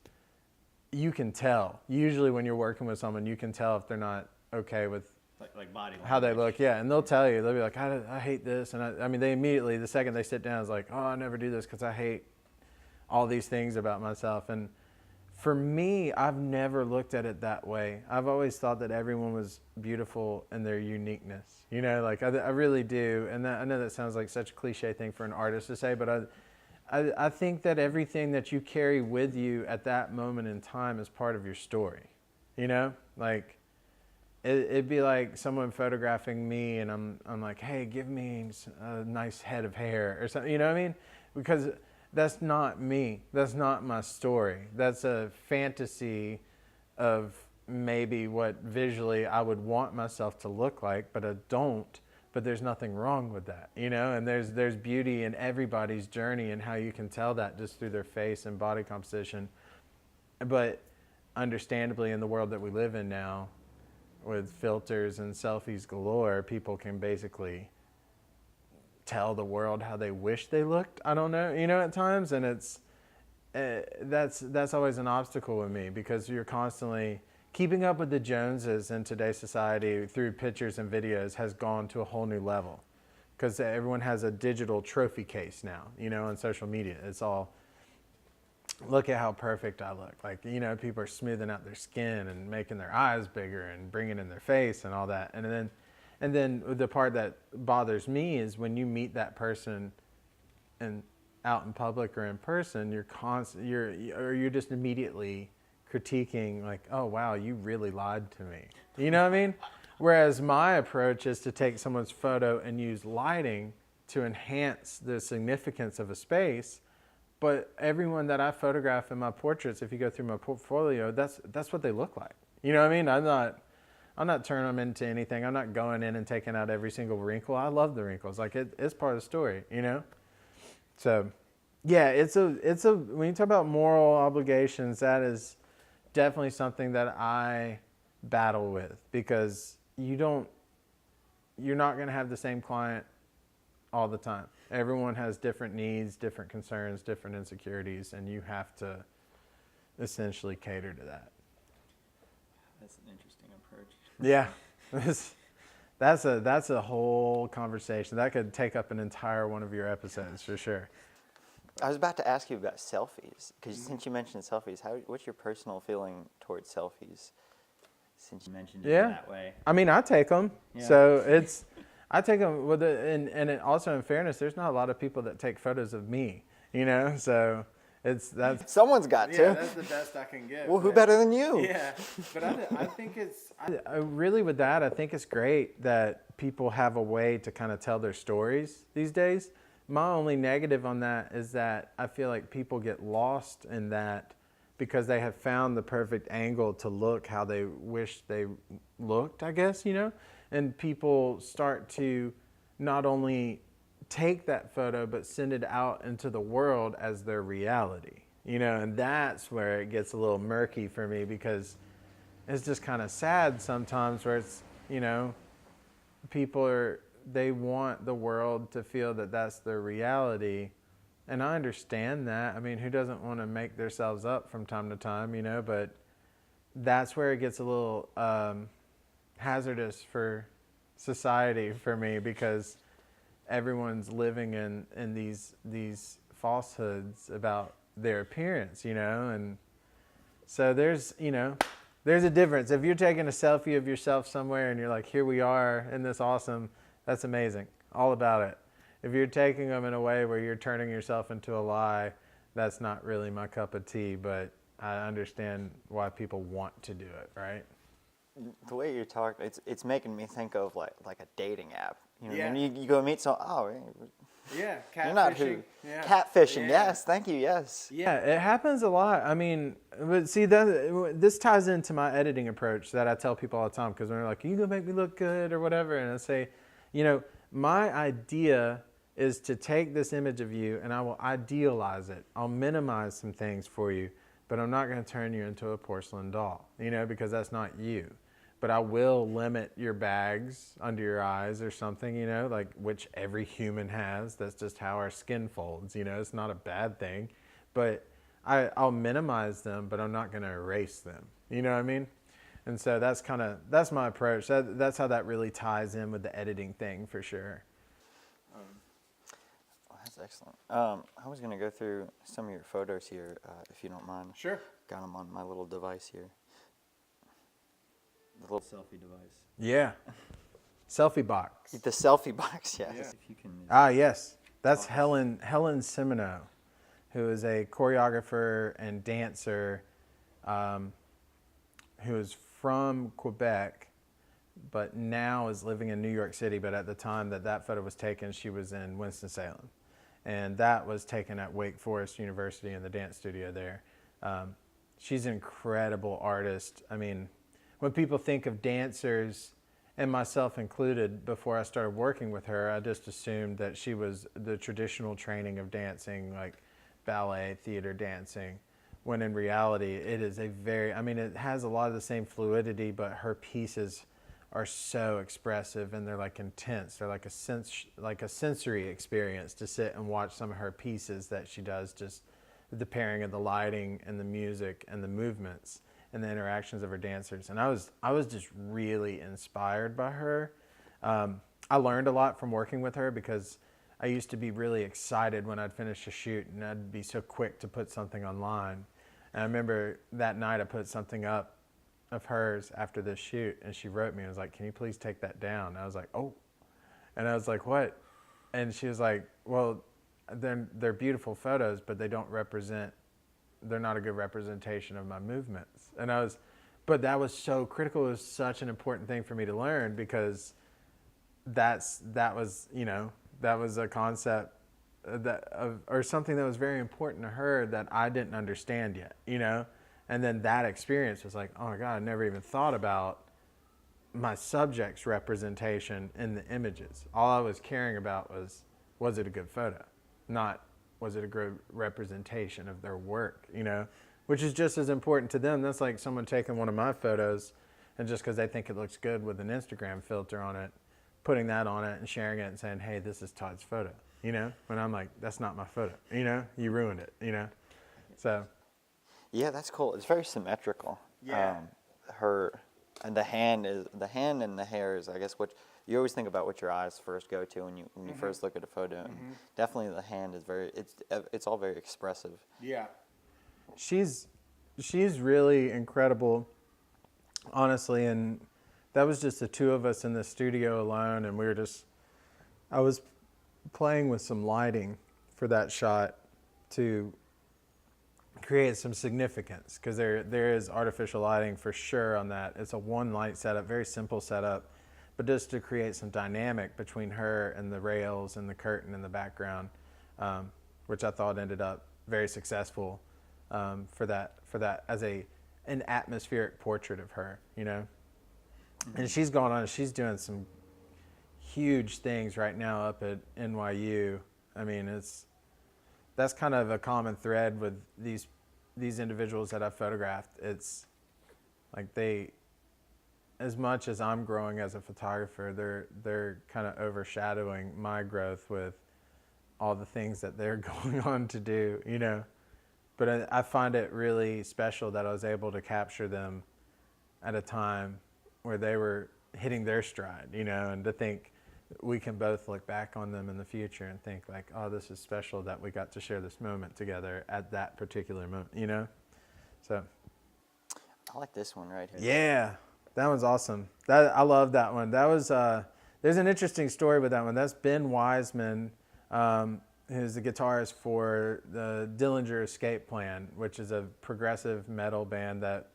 you can tell. Usually when you're working with someone, you can tell if they're not okay with Like body language. how they look. Yeah, and they'll tell you. They'll be like, I hate this. And I mean, they immediately, the second they sit down, is like, oh, I never do this because I hate all these things about myself. And for me, I've never looked at it that way. I've always thought that everyone was beautiful in their uniqueness. You know, like I really do. And I know that sounds like such a cliche thing for an artist to say, but I think that everything that you carry with you at that moment in time is part of your story. You know, like it'd be like someone photographing me, and I'm like, hey, give me a nice head of hair or something. You know what I mean? Because that's not me. That's not my story. That's a fantasy of maybe what visually I would want myself to look like, but I don't. But there's nothing wrong with that, you know? And there's beauty in everybody's journey, and how you can tell that just through their face and body composition. But understandably, in the world that we live in now, with filters and selfies galore, people can basically tell the world how they wish they looked. I don't know, you know, at times. And it's that's always an obstacle with me, because you're constantly keeping up with the Joneses in today's society through pictures and videos has gone to a whole new level, because everyone has a digital trophy case now, you know, on social media. It's all, look at how perfect I look. Like, you know, people are smoothing out their skin and making their eyes bigger and bringing in their face and all that. And then the part that bothers me is when you meet that person and out in public or in person, you're just immediately critiquing, like, oh wow, you really lied to me. You know what I mean? Whereas my approach is to take someone's photo and use lighting to enhance the significance of a space. But everyone that I photograph in my portraits, if you go through my portfolio, that's what they look like. You know what I mean? I'm not turning them into anything. I'm not going in and taking out every single wrinkle. I love the wrinkles. Like, it's part of the story, you know? So, yeah, it's a when you talk about moral obligations, that is definitely something that I battle with, because you're not going to have the same client all the time. Everyone has different needs, different concerns, different insecurities, and you have to essentially cater to that. That's an interesting approach. Yeah, that's a whole conversation. That could take up an entire one of your episodes for sure. I was about to ask you about selfies, because since you mentioned selfies, what's your personal feeling towards selfies? Since you mentioned it in that way. I mean, I take them. Yeah. So I take them with it, and also, in fairness, there's not a lot of people that take photos of me, you know. So that's someone's got to. Yeah, that's the best I can get. Well, who better than you? Yeah, but I think I really, with that, I think it's great that people have a way to kind of tell their stories these days. My only negative on that is that I feel like people get lost in that because they have found the perfect angle to look how they wish they looked, I guess, you know? And people start to not only take that photo, but send it out into the world as their reality, you know? And that's where it gets a little murky for me, because it's just kind of sad sometimes where it's, you know, they want the world to feel that that's their reality. And I understand that. I mean, who doesn't want to make themselves up from time to time, you know? But that's where it gets a little hazardous for society for me, because everyone's living in these falsehoods about their appearance, you know? And so there's, you know, There's a difference. If you're taking a selfie of yourself somewhere and you're like, here we are in this awesome, that's amazing. All about it. If you're taking them in a way where you're turning yourself into a lie, that's not really my cup of tea, but I understand why people want to do it, right? The way you're talking, it's making me think of like a dating app. You know, Yeah. when you go meet someone, Yeah, you're not who. Catfishing, yes, thank you, yes. Yeah, it happens a lot. I mean, but see, this ties into my editing approach that I tell people all the time, because when they're like, you gonna make me look good or whatever, and I say, you know, my idea is to take this image of you and I will idealize it. I'll minimize some things for you, but I'm not going to turn you into a porcelain doll, you know, because that's not you. But I will limit your bags under your eyes or something, you know, like which every human has. That's just how our skin folds, you know, it's not a bad thing. But I'll minimize them, but I'm not going to erase them. You know what I mean? And so that's my approach. That's how that really ties in with the editing thing for sure. That's excellent. I was going to go through some of your photos here, if you don't mind. Sure. Got them on my little device here. The little selfie device. Yeah. Selfie box. The selfie box, yes. Yeah. If you can. Yes. That's Helen Simoneau, who is a choreographer and dancer who is from Quebec, but now is living in New York City. But at the time that photo was taken, she was in Winston-Salem. And that was taken at Wake Forest University in the dance studio there. She's an incredible artist. I mean, when people think of dancers, and myself included, before I started working with her, I just assumed that she was the traditional training of dancing, like ballet, theater dancing, when in reality it is it has a lot of the same fluidity, but her pieces are so expressive and they're like intense. They're like a sensory experience to sit and watch some of her pieces that she does, just the pairing of the lighting and the music and the movements and the interactions of her dancers. And I was just really inspired by her. I learned a lot from working with her because I used to be really excited when I'd finish a shoot and I'd be so quick to put something online. And I remember that night I put something up of hers after this shoot, and she wrote me and was like, can you please take that down? And I was like, oh. And I was like, what? And she was like, well, they're beautiful photos, but they're not a good representation of my movements. But that was so critical. It was such an important thing for me to learn, because that was a concept or something that was very important to her that I didn't understand yet, you know? And then that experience was like, oh my God, I never even thought about my subject's representation in the images. All I was caring about was it a good photo? Not, was it a good representation of their work, you know? Which is just as important to them. That's like someone taking one of my photos, and just because they think it looks good with an Instagram filter on it, putting that on it and sharing it and saying, hey, this is Todd's photo, you know? When I'm like, that's not my photo, you know? You ruined it, you know? So. Yeah, that's cool. It's very symmetrical. Yeah. The hand and the hair is, I guess, what you always think about, what your eyes first go to when you first look at a photo. And definitely the hand is it's all very expressive. Yeah. She's really incredible, honestly, and that was just the two of us in the studio alone, and I was playing with some lighting for that shot to create some significance, because there is artificial lighting for sure on that. It's a one light setup, very simple setup, but just to create some dynamic between her and the rails and the curtain in the background, which I thought ended up very successful for that as an atmospheric portrait of her, you know. And she's doing some huge things right now up at NYU. I mean, that's kind of a common thread with these individuals that I've photographed. It's like as much as I'm growing as a photographer, they're kind of overshadowing my growth with all the things that they're going on to do, you know. But I find it really special that I was able to capture them at a time where they were hitting their stride, you know, and to think we can both look back on them in the future and think like, oh, this is special that we got to share this moment together at that particular moment, you know? So. I like this one right here. Yeah, that one's awesome. I love that one. That was there's an interesting story with that one. That's Ben Wiseman, who's the guitarist for the Dillinger Escape Plan, which is a progressive metal band that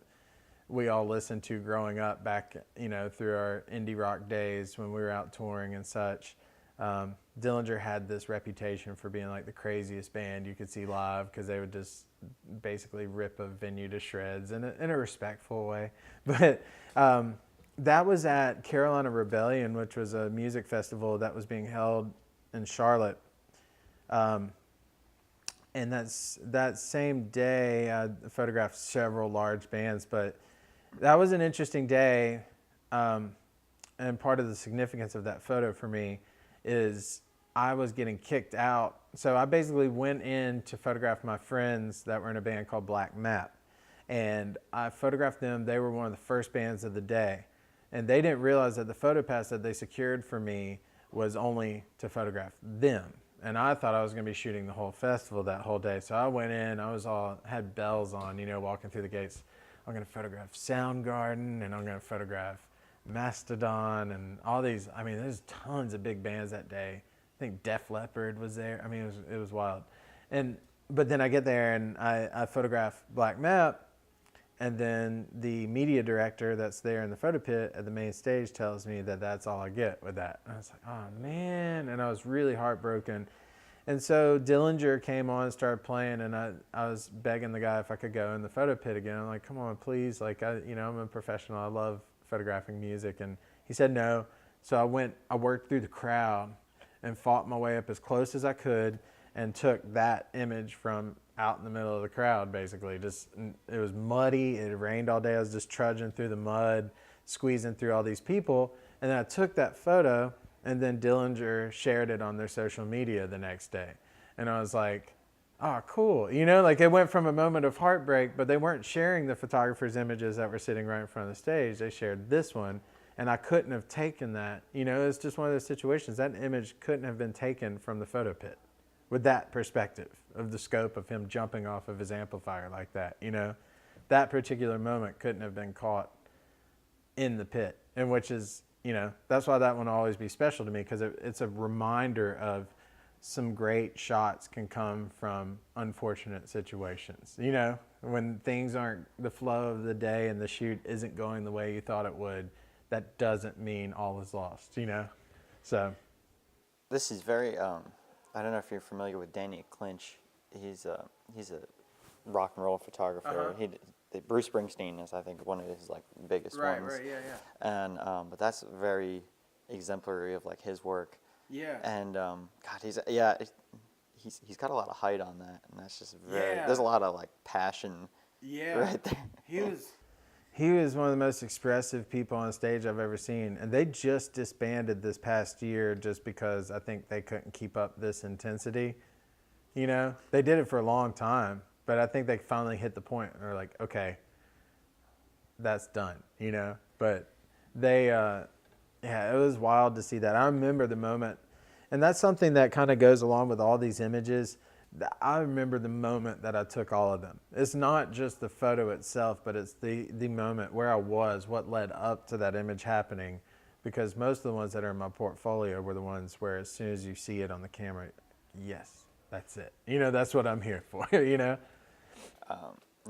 we all listened to growing up back, through our indie rock days when we were out touring and such. Dillinger had this reputation for being like the craziest band you could see live because they would just basically rip a venue to shreds in a respectful way. But that was at Carolina Rebellion, which was a music festival that was being held in Charlotte. And that same day, I photographed several large bands, but that was an interesting day. And part of the significance of that photo for me is I was getting kicked out. So I basically went in to photograph my friends that were in a band called Black Map. And I photographed them. They were one of the first bands of the day. And they didn't realize that the photo pass that they secured for me was only to photograph them. And I thought I was going to be shooting the whole festival that whole day. So I went in, had bells on, walking through the gates. I'm going to photograph Soundgarden, and I'm going to photograph Mastodon, and all these. I mean, there's tons of big bands that day. I think Def Leppard was there. I mean, it was wild. But then I get there, and I photograph Black Map, and then the media director that's there in the photo pit at the main stage tells me that that's all I get with that. And I was like, oh, man. And I was really heartbroken. And so Dillinger came on and started playing, and I was begging the guy if I could go in the photo pit again. I'm like, come on, please. Like, I'm a professional. I love photographing music. And he said no. So I worked through the crowd and fought my way up as close as I could and took that image from out in the middle of the crowd, basically. It was muddy. It rained all day. I was just trudging through the mud, squeezing through all these people. And then I took that photo, and then Dillinger shared it on their social media the next day. And I was like, oh, cool. It went from a moment of heartbreak, but they weren't sharing the photographer's images that were sitting right in front of the stage. They shared this one, and I couldn't have taken that. It's just one of those situations. That image couldn't have been taken from the photo pit with that perspective of the scope of him jumping off of his amplifier like that. That particular moment couldn't have been caught in the pit, and which is, that's why that one will always be special to me, because it's a reminder of some great shots can come from unfortunate situations. When things aren't the flow of the day and the shoot isn't going the way you thought it would, that doesn't mean all is lost, So. This is very, I don't know if you're familiar with Danny Clinch. He's a rock and roll photographer. Bruce Springsteen is, I think, one of his biggest ones. Right, yeah. And but that's very exemplary of his work. Yeah. And God, he's got a lot of height on that, and that's just very. Yeah. There's a lot of passion. Yeah. Right there. He was one of the most expressive people on stage I've ever seen. And they just disbanded this past year just because I think they couldn't keep up this intensity. They did it for a long time, but I think they finally hit the point where they're like, okay, that's done, But they, it was wild to see that. I remember the moment, and that's something that kind of goes along with all these images. I remember the moment that I took all of them. It's not just the photo itself, but it's the moment where I was, what led up to that image happening. Because most of the ones that are in my portfolio were the ones where as soon as you see it on the camera, yes, that's it. That's what I'm here for,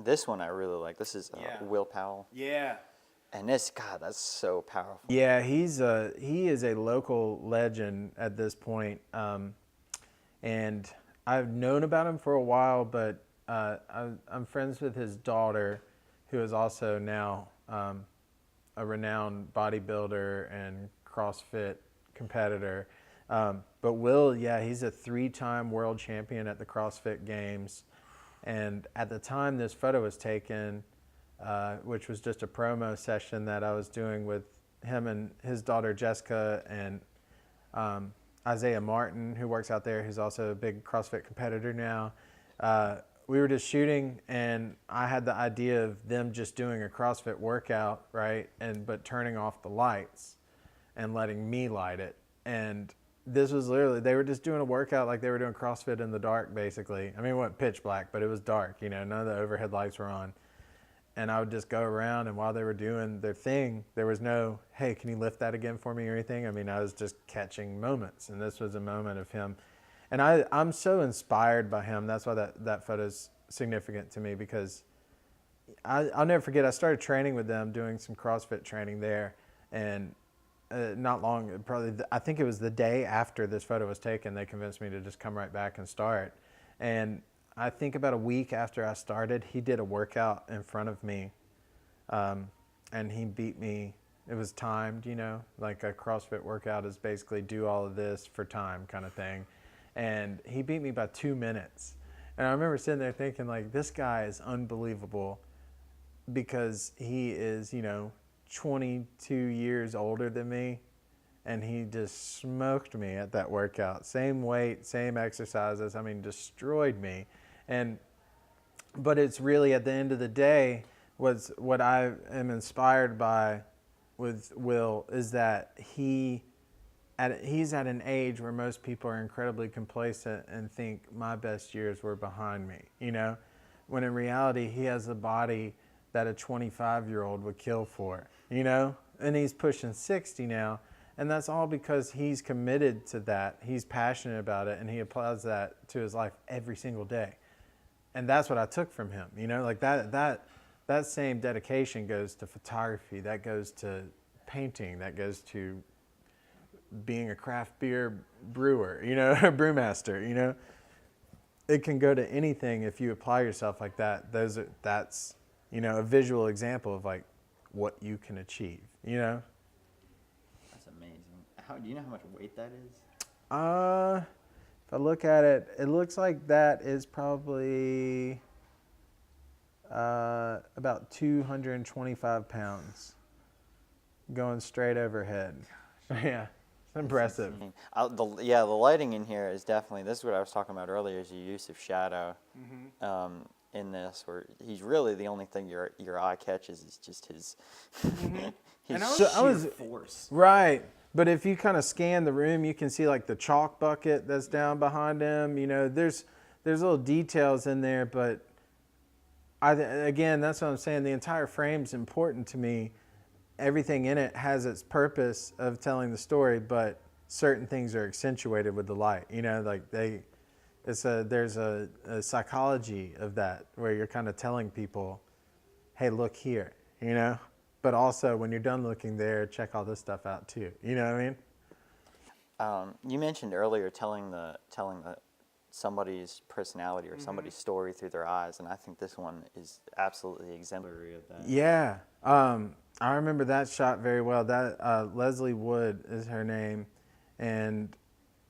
This one I really like. This is Will Powell. Yeah. And God, that's so powerful. Yeah, he is a local legend at this point. And I've known about him for a while, but I'm friends with his daughter, who is also now a renowned bodybuilder and CrossFit competitor. But Will, he's a 3-time world champion at the CrossFit Games. And at the time this photo was taken, which was just a promo session that I was doing with him and his daughter Jessica and Isaiah Martin, who works out there, who's also a big CrossFit competitor now. We were just shooting, and I had the idea of them just doing a CrossFit workout, right? But turning off the lights and letting me light it. And this was literally, they were just doing a workout like they were doing CrossFit in the dark, basically. I mean, it wasn't pitch black, but it was dark, none of the overhead lights were on. and I would just go around, and while they were doing their thing, there was no, hey, can you lift that again for me or anything? I mean, I was just catching moments, and this was a moment of him. And I'm so inspired by him. That's why that photo's significant to me, because I'll never forget, I started training with them, doing some CrossFit training there, and not long, probably, I think it was the day after this photo was taken, they convinced me to just come right back and start. And I think about a week after I started, he did a workout in front of me, and he beat me. It was timed, you know, like a CrossFit workout is basically do all of this for time kind of thing. And he beat me by 2 minutes. And I remember sitting there thinking, like, this guy is unbelievable, because he is, you know, 22 years older than me, and he just smoked me at that workout. Same weight, same exercises, I mean, destroyed me. But it's really, at the end of the day, what I am inspired by with Will is that he's at an age where most people are incredibly complacent and think my best years were behind me, you know? When in reality, he has a body that a 25-year-old would kill for, you know? And he's pushing 60 now, and that's all because he's committed to that. He's passionate about it, and he applies that to his life every single day. And that's what I took from him, you know? Like that same dedication goes to photography, that goes to painting, that goes to being a craft beer brewer, you know, a brewmaster, you know? It can go to anything if you apply yourself like that. That's, you know, a visual example of like what you can achieve, you know? That's amazing. Do you know how much weight that is? If I look at it, it looks like that is probably about 225 pounds going straight overhead. Yeah, it's impressive. The lighting in here is definitely, this is what I was talking about earlier, is your use of shadow. In this, where he's really the only thing your eye catches is just his sheer force. Right, but if you kind of scan the room, you can see like the chalk bucket that's down behind him. You know, there's little details in there, but again, that's what I'm saying. The entire frame's important to me. Everything in it has its purpose of telling the story, but certain things are accentuated with the light. You know, like there's a psychology of that where you're kind of telling people, hey, look here, you know? But also when you're done looking there, check all this stuff out too. You know what I mean? You mentioned earlier telling somebody's personality or somebody's story through their eyes, and I think this one is absolutely exemplary of that. Yeah, I remember that shot very well. That Leslie Wood is her name, and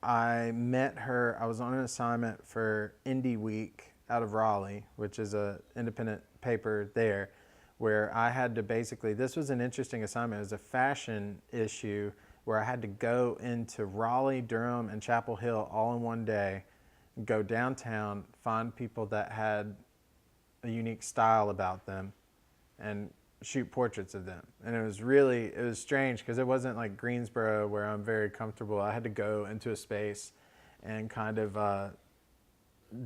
I met her. I was on an assignment for Indie Week out of Raleigh, which is an independent paper there, where I had to basically, this was an interesting assignment. It was a fashion issue where I had to go into Raleigh, Durham, and Chapel Hill all in one day, go downtown, find people that had a unique style about them, and shoot portraits of them. And it was strange because it wasn't like Greensboro where I'm very comfortable. I had to go into a space and kind of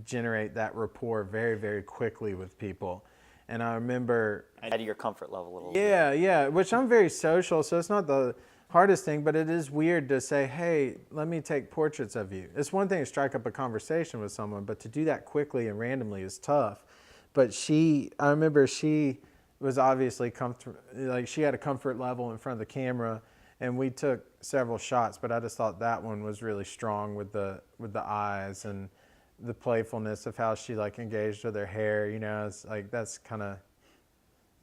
generate that rapport very, very quickly with people. And I remember... Out of your comfort level a little bit. Yeah, which I'm very social, so it's not the hardest thing, but it is weird to say, hey, let me take portraits of you. It's one thing to strike up a conversation with someone, but to do that quickly and randomly is tough. But I remember she was obviously comfortable, like she had a comfort level in front of the camera, and we took several shots, but I just thought that one was really strong with the eyes and the playfulness of how she like engaged with her hair, you know. It's like, that's kind of,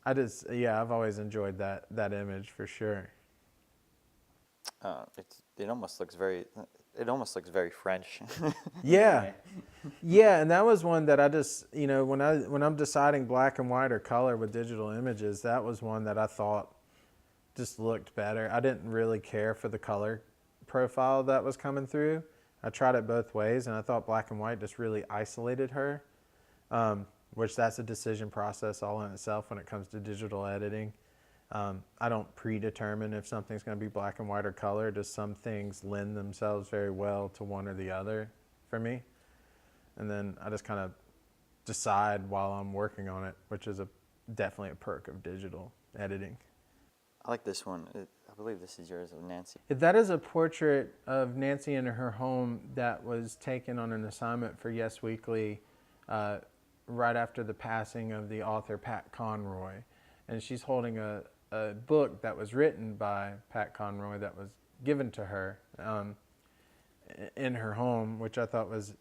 I've always enjoyed that image for sure. It almost looks very French. Yeah. Yeah, and that was one that I just, you know, when I'm deciding black and white or color with digital images, that was one that I thought just looked better. I didn't really care for the color profile that was coming through. I tried it both ways, and I thought black and white just really isolated her, which that's a decision process all in itself when it comes to digital editing. I don't predetermine if something's going to be black and white or color. Just some things lend themselves very well to one or the other for me. And then I just kind of decide while I'm working on it, which is a definitely a perk of digital editing. I like this one. I believe this is yours of Nancy. That is a portrait of Nancy in her home that was taken on an assignment for Yes Weekly right after the passing of the author Pat Conroy. And she's holding a book that was written by Pat Conroy that was given to her in her home, which I thought was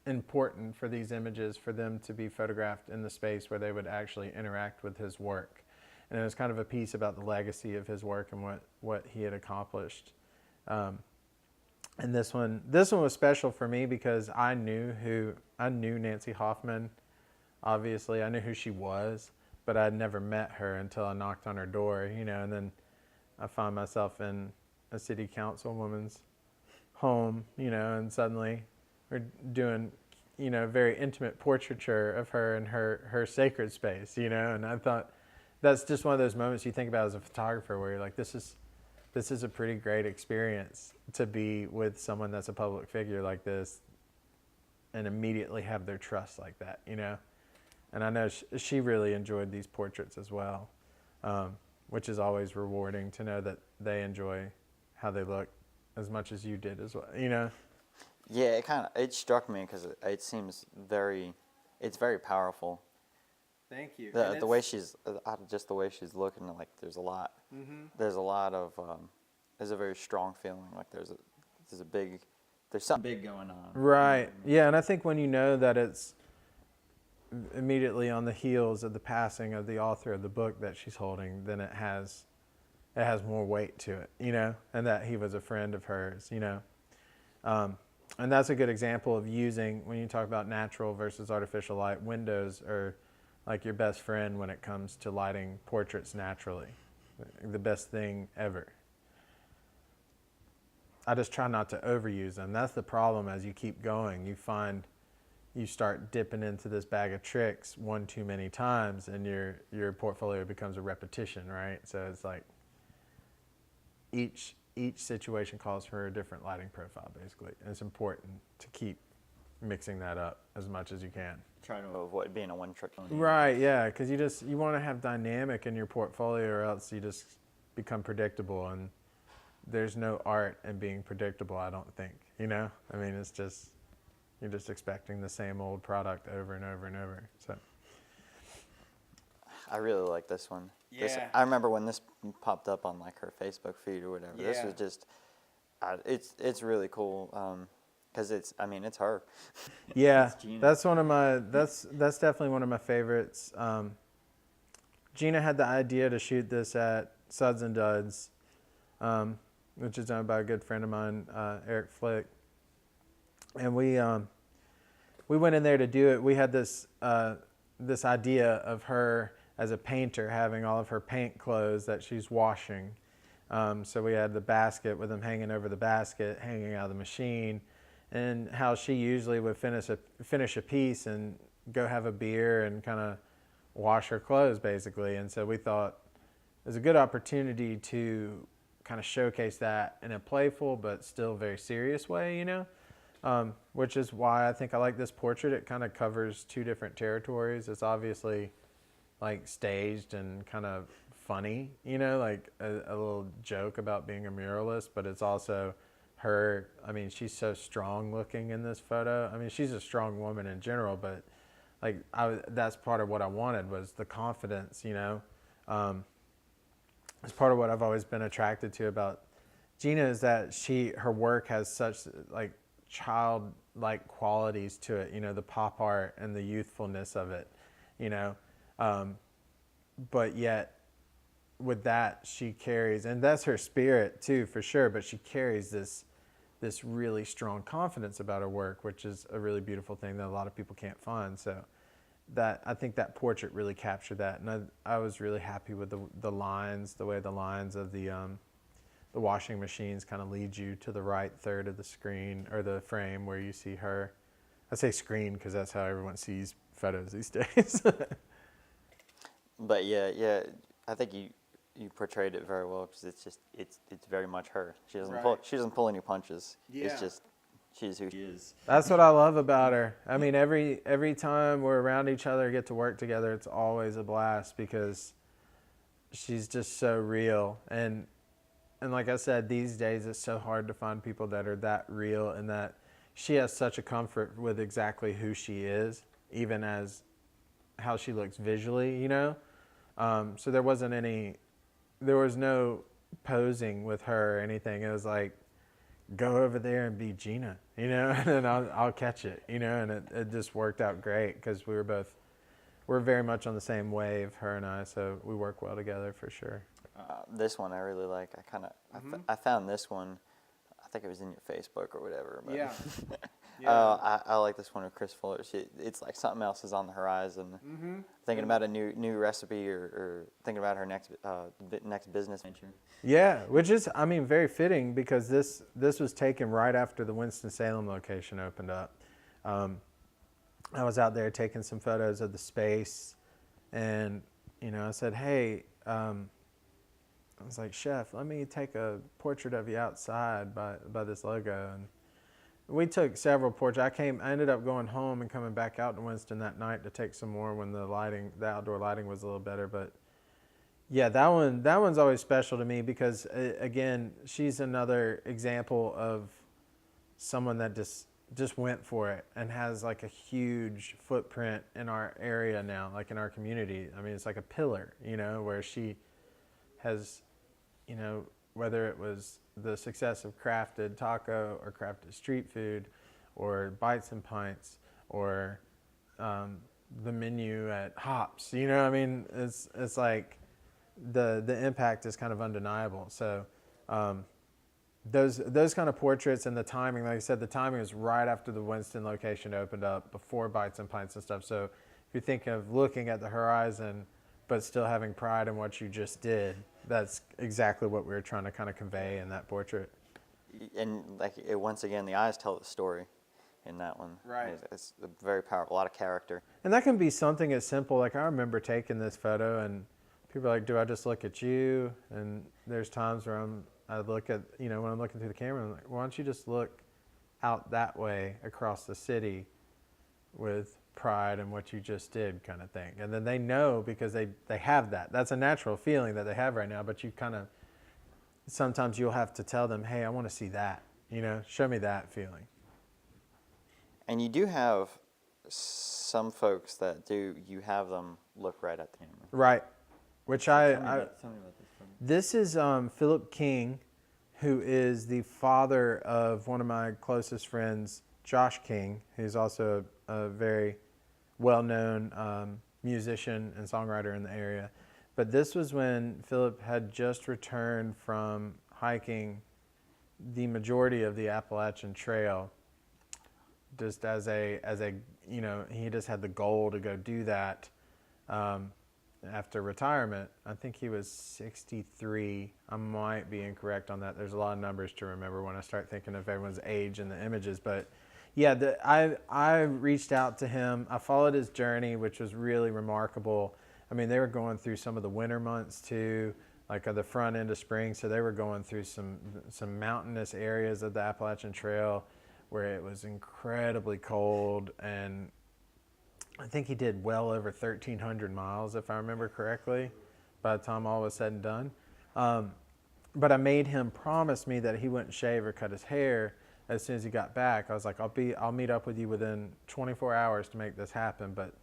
important for these images, for them to be photographed in the space where they would actually interact with his work. And it was kind of a piece about the legacy of his work and what he had accomplished. And this one was special for me because I knew Nancy Hoffman. Obviously, I knew who she was, but I'd never met her until I knocked on her door, and then I found myself in a city councilwoman's home, and suddenly we're doing, very intimate portraiture of her in her sacred space, and I thought that's just one of those moments you think about as a photographer where you're like, this is a pretty great experience to be with someone that's a public figure like this and immediately have their trust like that, And I know she really enjoyed these portraits as well, which is always rewarding to know that they enjoy how they look as much as you did as well, Yeah, it struck me because it's very powerful. Thank you. The way she's just the way she's looking, like there's a lot of there's a very strong feeling, like there's something big going on. Right. Yeah, and I think when you know that it's immediately on the heels of the passing of the author of the book that she's holding, then it has more weight to it, and that he was a friend of hers, and that's a good example of using, when you talk about natural versus artificial light, windows are like your best friend when it comes to lighting portraits naturally. The best thing ever. I just try not to overuse them. That's the problem as you keep going. You find you start dipping into this bag of tricks one too many times and your portfolio becomes a repetition, right? So it's like each situation calls for a different lighting profile, basically. And it's important to keep mixing that up as much as you can. Trying to avoid being a one-trick pony. Right, yeah, because you want to have dynamic in your portfolio, or else you just become predictable, and there's no art in being predictable, I don't think. I mean, it's just you're just expecting the same old product over and over and over. So I really like this one. Yeah. I remember when this popped up on like her Facebook feed or whatever. Yeah. This was just, it's really cool. Because it's her. Yeah, that's definitely one of my favorites. Gina had the idea to shoot this at Suds and Duds, which is owned by a good friend of mine, Eric Flick. And we went in there to do it. We had this idea of her as a painter having all of her paint clothes that she's washing. So we had the basket with them hanging over the basket, hanging out of the machine. And how she usually would finish a piece and go have a beer and kind of wash her clothes, basically. And so we thought it was a good opportunity to kind of showcase that in a playful but still very serious way, which is why I think I like this portrait. It kind of covers two different territories. It's obviously like staged and kind of funny, like a little joke about being a muralist, but it's also her. I mean, she's so strong looking in this photo. I mean, she's a strong woman in general, but like that's part of what I wanted was the confidence, it's part of what I've always been attracted to about Gina is that her work has such like childlike qualities to it, the pop art and the youthfulness of it, but yet with that she carries, and that's her spirit too, for sure, but she carries this really strong confidence about her work, which is a really beautiful thing that a lot of people can't find. So that I think that portrait really captured that, and I was really happy with the lines, the way the lines of the washing machines kind of lead you to the right third of the screen or the frame where you see her. I say screen because that's how everyone sees photos these days. But yeah, I think you portrayed it very well because it's very much her. She doesn't pull any punches. Yeah. It's just She's who she is. That's what I love about her. I mean, every time we're around each other, get to work together, it's always a blast because she's just so real. And like I said, these days it's so hard to find people that are that real, and that she has such a comfort with exactly who she is, even as how she looks visually, you know? So there was no posing with her or anything. It was like, go over there and be Gina, you know, and then I'll catch it, you know, and it just worked out great because we're very much on the same wave, her and I, so we work well together for sure. This one I really like. I found this one. I think it was in your Facebook or whatever. But Yeah. I like this one with Chris Fuller. It's like something else is on the horizon. Thinking about a new recipe or thinking about her next business venture. Yeah, which is, I mean, very fitting because this was taken right after the Winston-Salem location opened up. I was out there taking some photos of the space, and, you know, I said, hey, I was like, Chef, let me take a portrait of you outside by this logo. And we took several portraits. I ended up going home and coming back out to Winston that night to take some more when the outdoor lighting was a little better. But yeah, that one's always special to me because, again, she's another example of someone that just went for it and has like a huge footprint in our area now, like in our community. I mean, it's like a pillar, you know, where she has, you know, whether it was the success of Crafted Taco or Crafted Street Food or Bites and Pints or the menu at Hops, you know, I mean, it's like the impact is kind of undeniable. So those kind of portraits and the timing, like I said, the timing was right after the Winston location opened up, before Bites and Pints and stuff. So if you think of looking at the horizon but still having pride in what you just did, that's exactly what we were trying to kind of convey in that portrait. And once again, the eyes tell the story in that one. Right. It's very powerful, a lot of character. And that can be something as simple, like I remember taking this photo and people are like, do I just look at you? And there's times where I look at, you know, when I'm looking through the camera, I'm like, why don't you just look out that way across the city with pride in what you just did, kind of thing. And then they know because they have that. That's a natural feeling that they have right now, but you kind of, sometimes you'll have to tell them, hey, I want to see that, you know, show me that feeling. And you do have some folks that you have them look right at the camera. Right. Which Tell me about this one. This is Philip King, who is the father of one of my closest friends, Josh King, who's also a very well-known musician and songwriter in the area. But this was when Philip had just returned from hiking the majority of the Appalachian Trail, just as a you know, he just had the goal to go do that after retirement. I think he was 63. I might be incorrect on that. There's a lot of numbers to remember when I start thinking of everyone's age in the images, but yeah, I reached out to him. I followed his journey, which was really remarkable. I mean, they were going through some of the winter months too, like at the front end of spring. So they were going through some mountainous areas of the Appalachian Trail where it was incredibly cold. And I think he did well over 1,300 miles, if I remember correctly, by the time all was said and done. But I made him promise me that he wouldn't shave or cut his hair as soon as he got back. I was like, I'll meet up with you within 24 hours to make this happen, but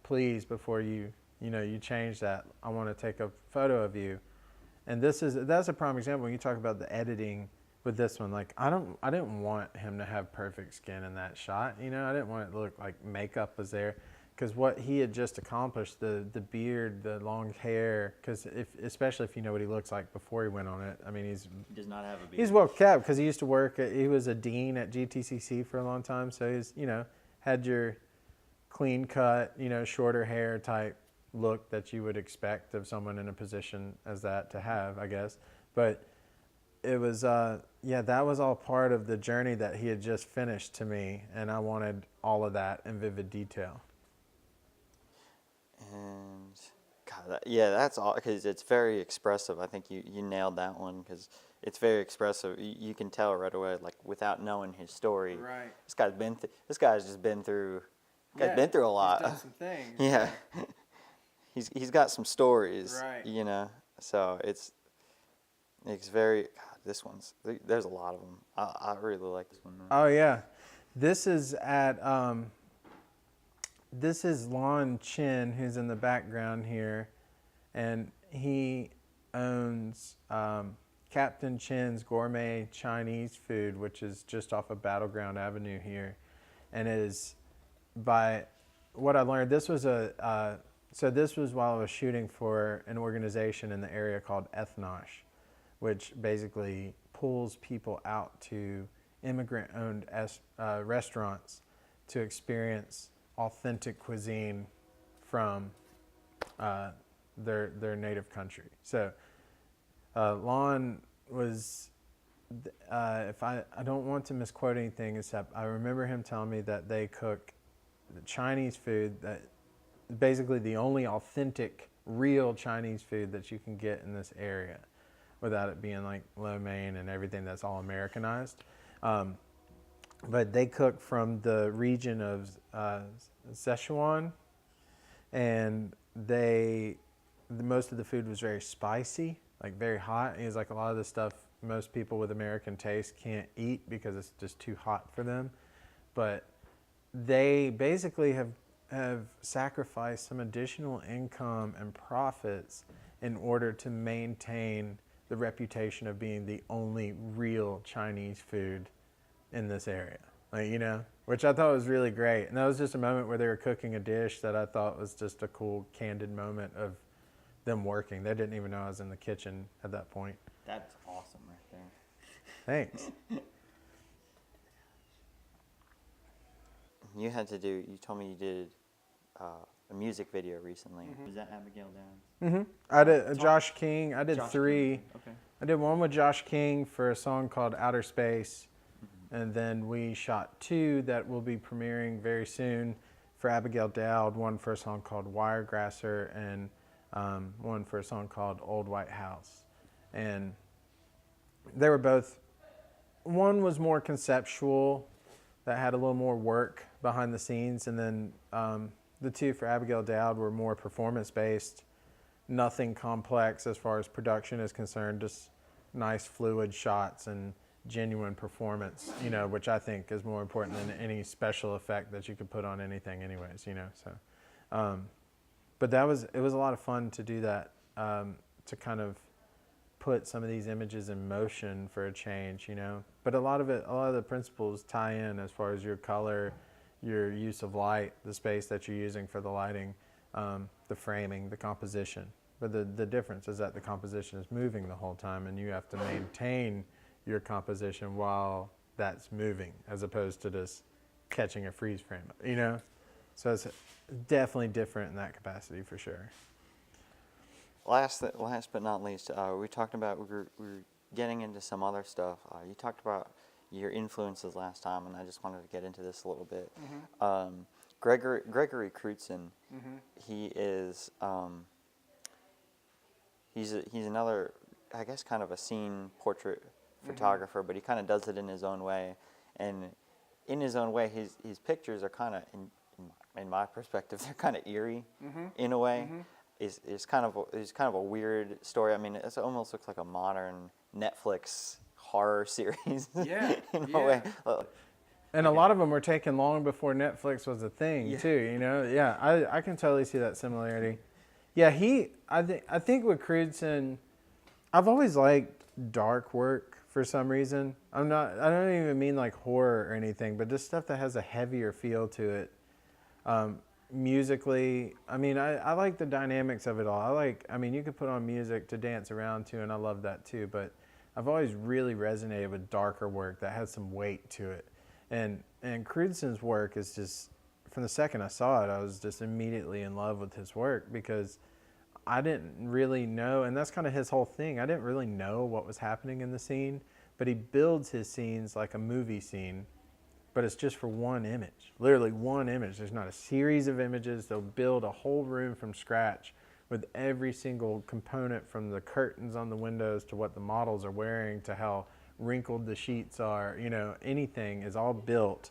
please, before you change that, I want to take a photo of you. And that's a prime example when you talk about the editing with this one. Like, I didn't want him to have perfect skin in that shot. You know, I didn't want it to look like makeup was there, because what he had just accomplished, the beard, the long hair, because especially if you know what he looks like before he went on it. I mean, He does not have a beard. He's well kept because he used to work he was a dean at GTCC for a long time. So he's, you know, had your clean cut, you know, shorter hair type look that you would expect of someone in a position as that to have, I guess. But it was, yeah, that was all part of the journey that he had just finished to me. And I wanted all of that in vivid detail. And God, yeah, that's all, because it's very expressive. I think you nailed that one, because it's very expressive. You can tell right away, like without knowing his story. Right. This guy's just been through. Been through a lot. He's done some things. Yeah. He's got some stories. Right. You know, so it's very. God, this one's there's a lot of them. I really like this one. Oh yeah, this is at this is Lon Chin, who's in the background here, and he owns Captain Chin's Gourmet Chinese Food, which is just off of Battleground Avenue here, and it is by what I learned. This was so this was while I was shooting for an organization in the area called Ethnosh, which basically pulls people out to immigrant-owned restaurants to experience authentic cuisine from their native country. So Lon was, if I don't want to misquote anything, except I remember him telling me that they cook the Chinese food, that basically the only authentic, real Chinese food that you can get in this area, without it being like lo mein and everything that's all Americanized. But they cook from the region of Sichuan, and most of the food was very spicy, like very hot. It was like a lot of the stuff most people with American taste can't eat because it's just too hot for them. But they basically have sacrificed some additional income and profits in order to maintain the reputation of being the only real Chinese food in this area, like, you know, which I thought was really great. And that was just a moment where they were cooking a dish that I thought was just a cool, candid moment of them working. They didn't even know I was in the kitchen at that point. That's awesome right there. Thanks. You told me you did a music video recently. Was that Abigail Downs? I did Josh King. I did Josh 3. King. Okay. I did one with Josh King for a song called Outer Space. And then we shot 2 that will be premiering very soon for Abigail Dowd, one for a song called Wiregrasser and one for a song called Old White House. And they were both, one was more conceptual, that had a little more work behind the scenes, and then the 2 for Abigail Dowd were more performance-based, nothing complex as far as production is concerned, just nice fluid shots and genuine performance, you know, which I think is more important than any special effect that you could put on anything anyways, you know, so. But it was a lot of fun to do that, to kind of put some of these images in motion for a change, you know. But a lot of the principles tie in as far as your color, your use of light, the space that you're using for the lighting, the framing, the composition. But the difference is that the composition is moving the whole time, and you have to maintain your composition while that's moving, as opposed to just catching a freeze frame, you know? So it's definitely different in that capacity for sure. Last but not least, we talked about, we were getting into some other stuff. You talked about your influences last time, and I just wanted to get into this a little bit. Gregory Crutzen, he is, he's another, I guess, kind of a scene portrait photographer, but he kind of does it in his own way. And in his own way, his pictures are kind of, in my perspective, they're kind of eerie in a way. It's kind of a weird story. I mean, it almost looks like a modern Netflix horror series. Yeah, in a way. And a lot of them were taken long before Netflix was a thing too. You know, yeah, I can totally see that similarity. Yeah, I think with Crutzen, I've always liked dark work for some reason. I don't even mean like horror or anything, but just stuff that has a heavier feel to it. Musically, I mean, I like the dynamics of it all. I mean, you could put on music to dance around to, and I love that too, but I've always really resonated with darker work that has some weight to it. And Crutzen's work is just, from the second I saw it, I was just immediately in love with his work, because I didn't really know, and that's kind of his whole thing, I didn't really know what was happening in the scene, but he builds his scenes like a movie scene, but it's just for one image, literally one image. There's not a series of images. They'll build a whole room from scratch with every single component, from the curtains on the windows to what the models are wearing to how wrinkled the sheets are. You know, anything is all built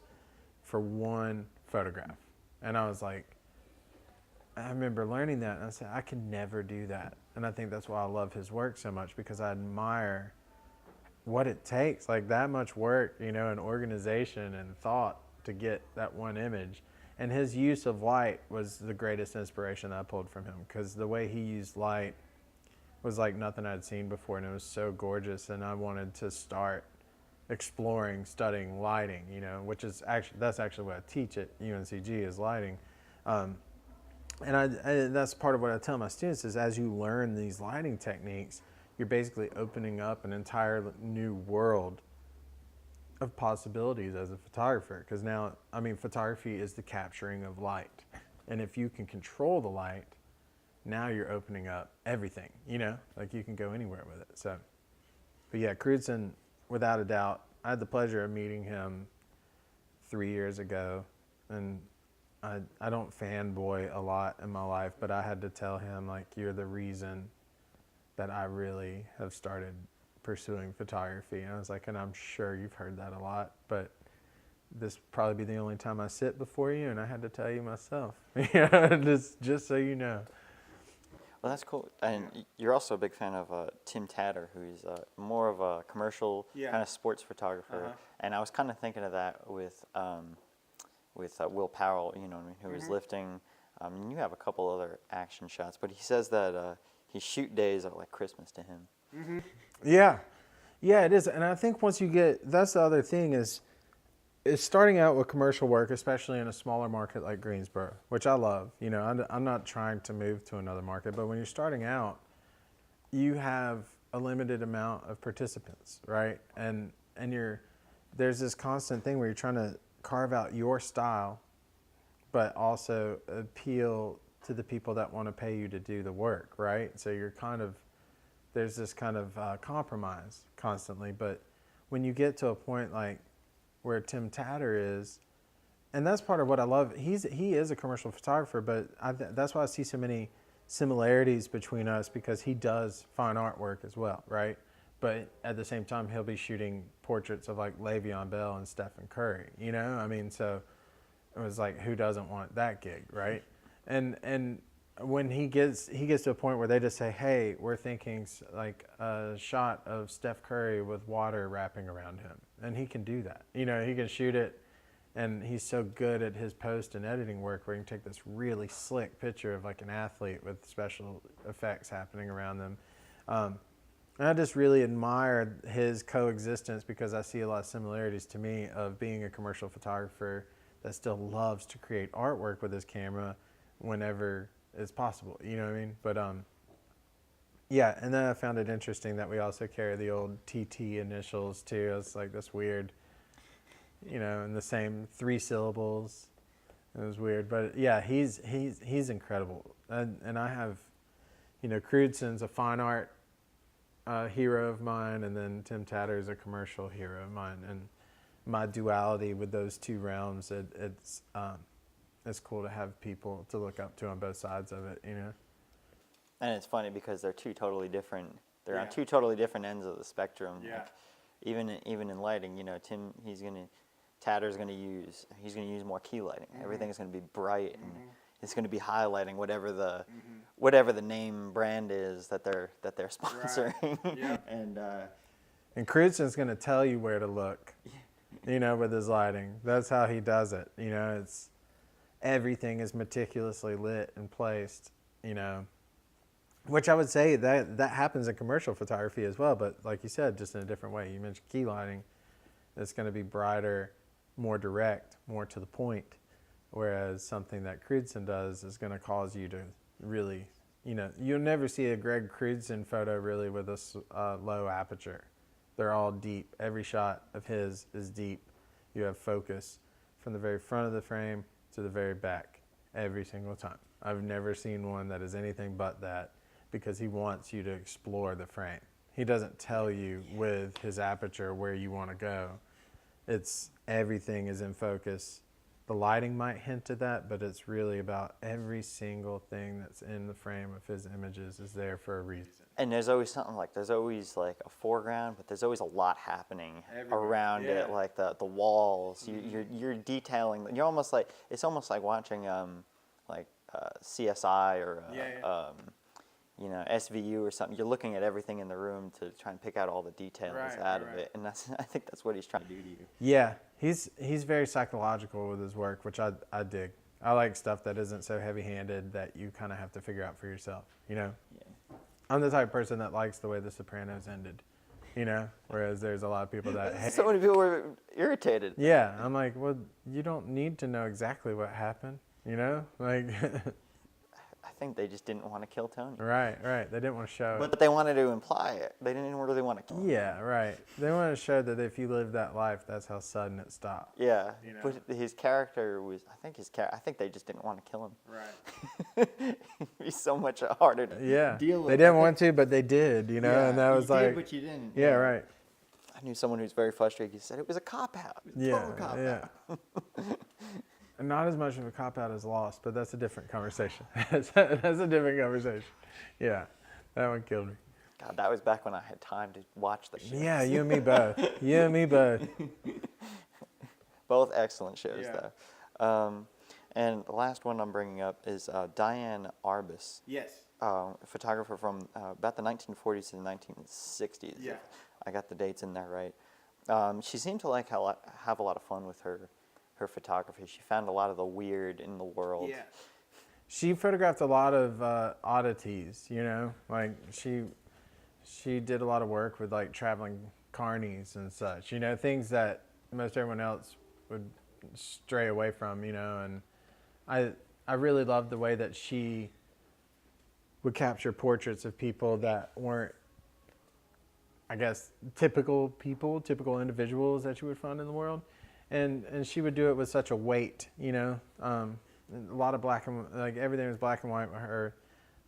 for one photograph. And I was like, I remember learning that, and I said, I can never do that. And I think that's why I love his work so much, because I admire what it takes, like that much work, you know, and organization and thought to get that one image. And his use of light was the greatest inspiration that I pulled from him, because the way he used light was like nothing I'd seen before, and it was so gorgeous. And I wanted to start exploring, studying lighting, you know, which is actually, that's actually what I teach at UNCG, is lighting. And that's part of what I tell my students, is as you learn these lighting techniques, you're basically opening up an entire new world of possibilities as a photographer. Because now, I mean, photography is the capturing of light. And if you can control the light, now you're opening up everything, you know, like you can go anywhere with it. So, but yeah, Crutzen, without a doubt, I had the pleasure of meeting him 3 years ago. And I don't fanboy a lot in my life, but I had to tell him, like, you're the reason that I really have started pursuing photography. And I was like, and I'm sure you've heard that a lot, but this probably be the only time I sit before you, and I had to tell you myself. just so you know. Well, that's cool. And you're also a big fan of Tim Tatter, who's more of a commercial kind of sports photographer. And I was kind of thinking of that with Will Powell, you know what I mean, who was lifting. And you have a couple other action shots, but he says that his shoot days are like Christmas to him. Yeah, it is. And I think once you get, that's the other thing, is starting out with commercial work, especially in a smaller market like Greensboro, which I love. You know, I'm not trying to move to another market, but when you're starting out, you have a limited amount of participants, right? And there's this constant thing where you're trying to carve out your style, but also appeal to the people that want to pay you to do the work, right? So you're kind of, there's this kind of compromise constantly. But when you get to a point like where Tim Tatter is, and that's part of what I love, he is a commercial photographer, but that's why I see so many similarities between us, because he does fine artwork as well, right? But at the same time, he'll be shooting portraits of like Le'Veon Bell and Stephen Curry, you know? I mean, so it was like, who doesn't want that gig, right? And when he gets to a point where they just say, hey, we're thinking like a shot of Steph Curry with water wrapping around him. And he can do that. You know, he can shoot it, and he's so good at his post and editing work where he can take this really slick picture of like an athlete with special effects happening around them. And I just really admire his coexistence, because I see a lot of similarities to me of being a commercial photographer that still loves to create artwork with his camera whenever it's possible, you know what I mean? But yeah, and then I found it interesting that we also carry the old TT initials too. It's like this weird, you know, in the same 3 syllables. It was weird, but yeah, he's incredible. And I have, you know, Crudsen's a fine art hero of mine, and then Tim Tatter is a commercial hero of mine. And my duality with those two realms, it's cool to have people to look up to on both sides of it, you know. And it's funny because they're two totally different. They're on two totally different ends of the spectrum. Yeah. Like, even in lighting, you know, Tatter's gonna use more key lighting. Everything's gonna be bright, and it's gonna be highlighting whatever the name brand is that they're sponsoring. Right. Yeah. And Crudsen's gonna tell you where to look, you know, with his lighting. That's how he does it. You know, it's everything is meticulously lit and placed, you know. Which I would say that happens in commercial photography as well, but like you said, just in a different way. You mentioned key lighting. It's going to be brighter, more direct, more to the point, whereas something that Crudsen does is going to cause you to really, you know, you'll never see a Greg Crudsen photo really with a low aperture. They're all deep. Every shot of his is deep. You have focus from the very front of the frame to the very back every single time. I've never seen one that is anything but that, because he wants you to explore the frame. He doesn't tell you with his aperture where you want to go. It's everything is in focus the lighting might hint at that, but it's really about every single thing that's in the frame of his images is there for a reason. And there's always there's always like a foreground, but there's always a lot happening around it, like the walls. You're detailing. You're almost like, it's almost like watching CSI or SVU or something. You're looking at everything in the room to try and pick out all the details out of it, and I think that's what he's trying to do to you. Yeah, he's very psychological with his work, which I dig. I like stuff that isn't so heavy-handed that you kind of have to figure out for yourself, Yeah. I'm the type of person that likes the way The Sopranos ended, whereas there's a lot of people that So many people were irritated. Yeah, I'm like, well, you don't need to know exactly what happened, like. I think they just didn't want to kill Tony. Right. They didn't want to show it. But they wanted to imply it. They didn't really want to kill him. Yeah, right. They wanted to show that if you live that life, that's how sudden it stopped. Yeah, but his character was, I think they just didn't want to kill him. Right. It'd be so much harder to deal with. They didn't want to, but they did, and that was you like. did, but you didn't. Yeah, right. I knew someone who was very frustrated. He said it was a cop-out. It was a total cop-out. And not as much of a cop-out as Lost, but that's a different conversation. That's a different conversation. Yeah, that one killed me. God, that was back when I had time to watch the show. Yeah, you and me both. You and me both. Both excellent shows, though. And the last one I'm bringing up is Diane Arbus. Yes. A photographer from about the 1940s to the 1960s. Yeah. I got the dates in there right. She seemed to have a lot of fun with her photography. She found a lot of the weird in the world. Yeah. She photographed a lot of oddities, like she did a lot of work with like traveling carnies and such, things that most everyone else would stray away from, and I really loved the way that she would capture portraits of people that weren't, I guess, typical individuals that you would find in the world. And she would do it with such a weight, a lot of black and, like, everything was black and white with her,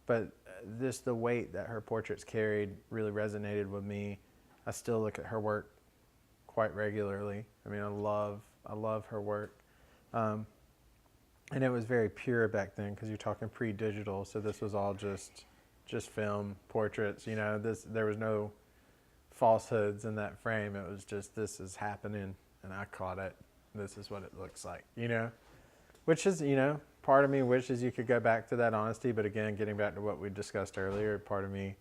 but just the weight that her portraits carried really resonated with me. I still look at her work quite regularly. I mean, I love her work. And it was very pure back then, because you're talking pre-digital, so this was all just film portraits, there was no falsehoods in that frame. It was just, this is happening. And I caught it. This is what it looks like, which is, part of me wishes you could go back to that honesty. But again, getting back to what we discussed earlier, part of me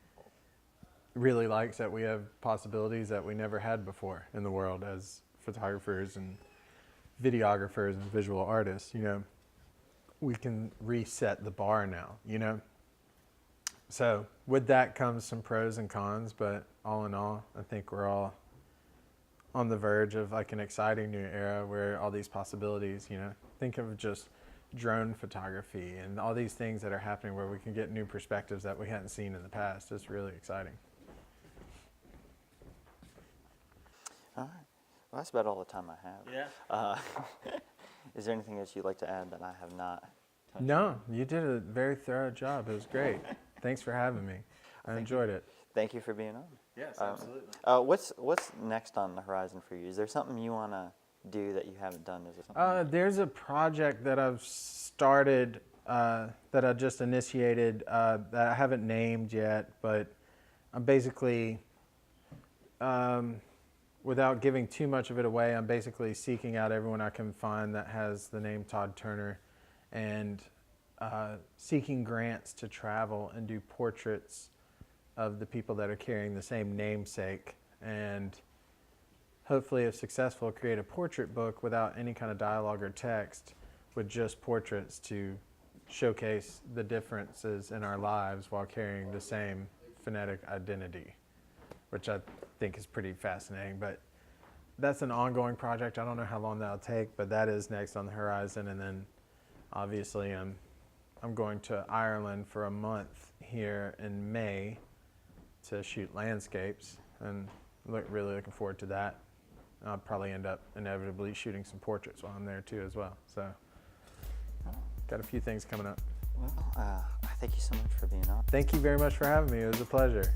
really likes that we have possibilities that we never had before in the world as photographers and videographers and visual artists. We can reset the bar now, So with that comes some pros and cons, but all in all, I think we're all on the verge of like an exciting new era where all these possibilities, think of just drone photography and all these things that are happening where we can get new perspectives that we hadn't seen in the past. It's really exciting. All right. Well, that's about all the time I have. Yeah. Is there anything else you'd like to add that I have not touched on? No, you did a very thorough job. It was great. Thanks for having me. I enjoyed it. Thank you for being on. Yes, absolutely. What's next on the horizon for you? Is there something you want to do that you haven't done? Is there something? There's a project that I've started that I just initiated that I haven't named yet, but I'm basically, without giving too much of it away, I'm basically seeking out everyone I can find that has the name Todd Turner and seeking grants to travel and do portraits of the people that are carrying the same namesake, and hopefully, if successful, create a portrait book without any kind of dialogue or text, with just portraits to showcase the differences in our lives while carrying the same phonetic identity, which I think is pretty fascinating. But that's an ongoing project. I don't know how long that'll take, but that is next on the horizon. And then obviously I'm going to Ireland for a month here in May to shoot landscapes, and really looking forward to that. I'll probably end up inevitably shooting some portraits while I'm there too as well. So got a few things coming up. Well, thank you so much for being on. Thank you very much for having me. It was a pleasure.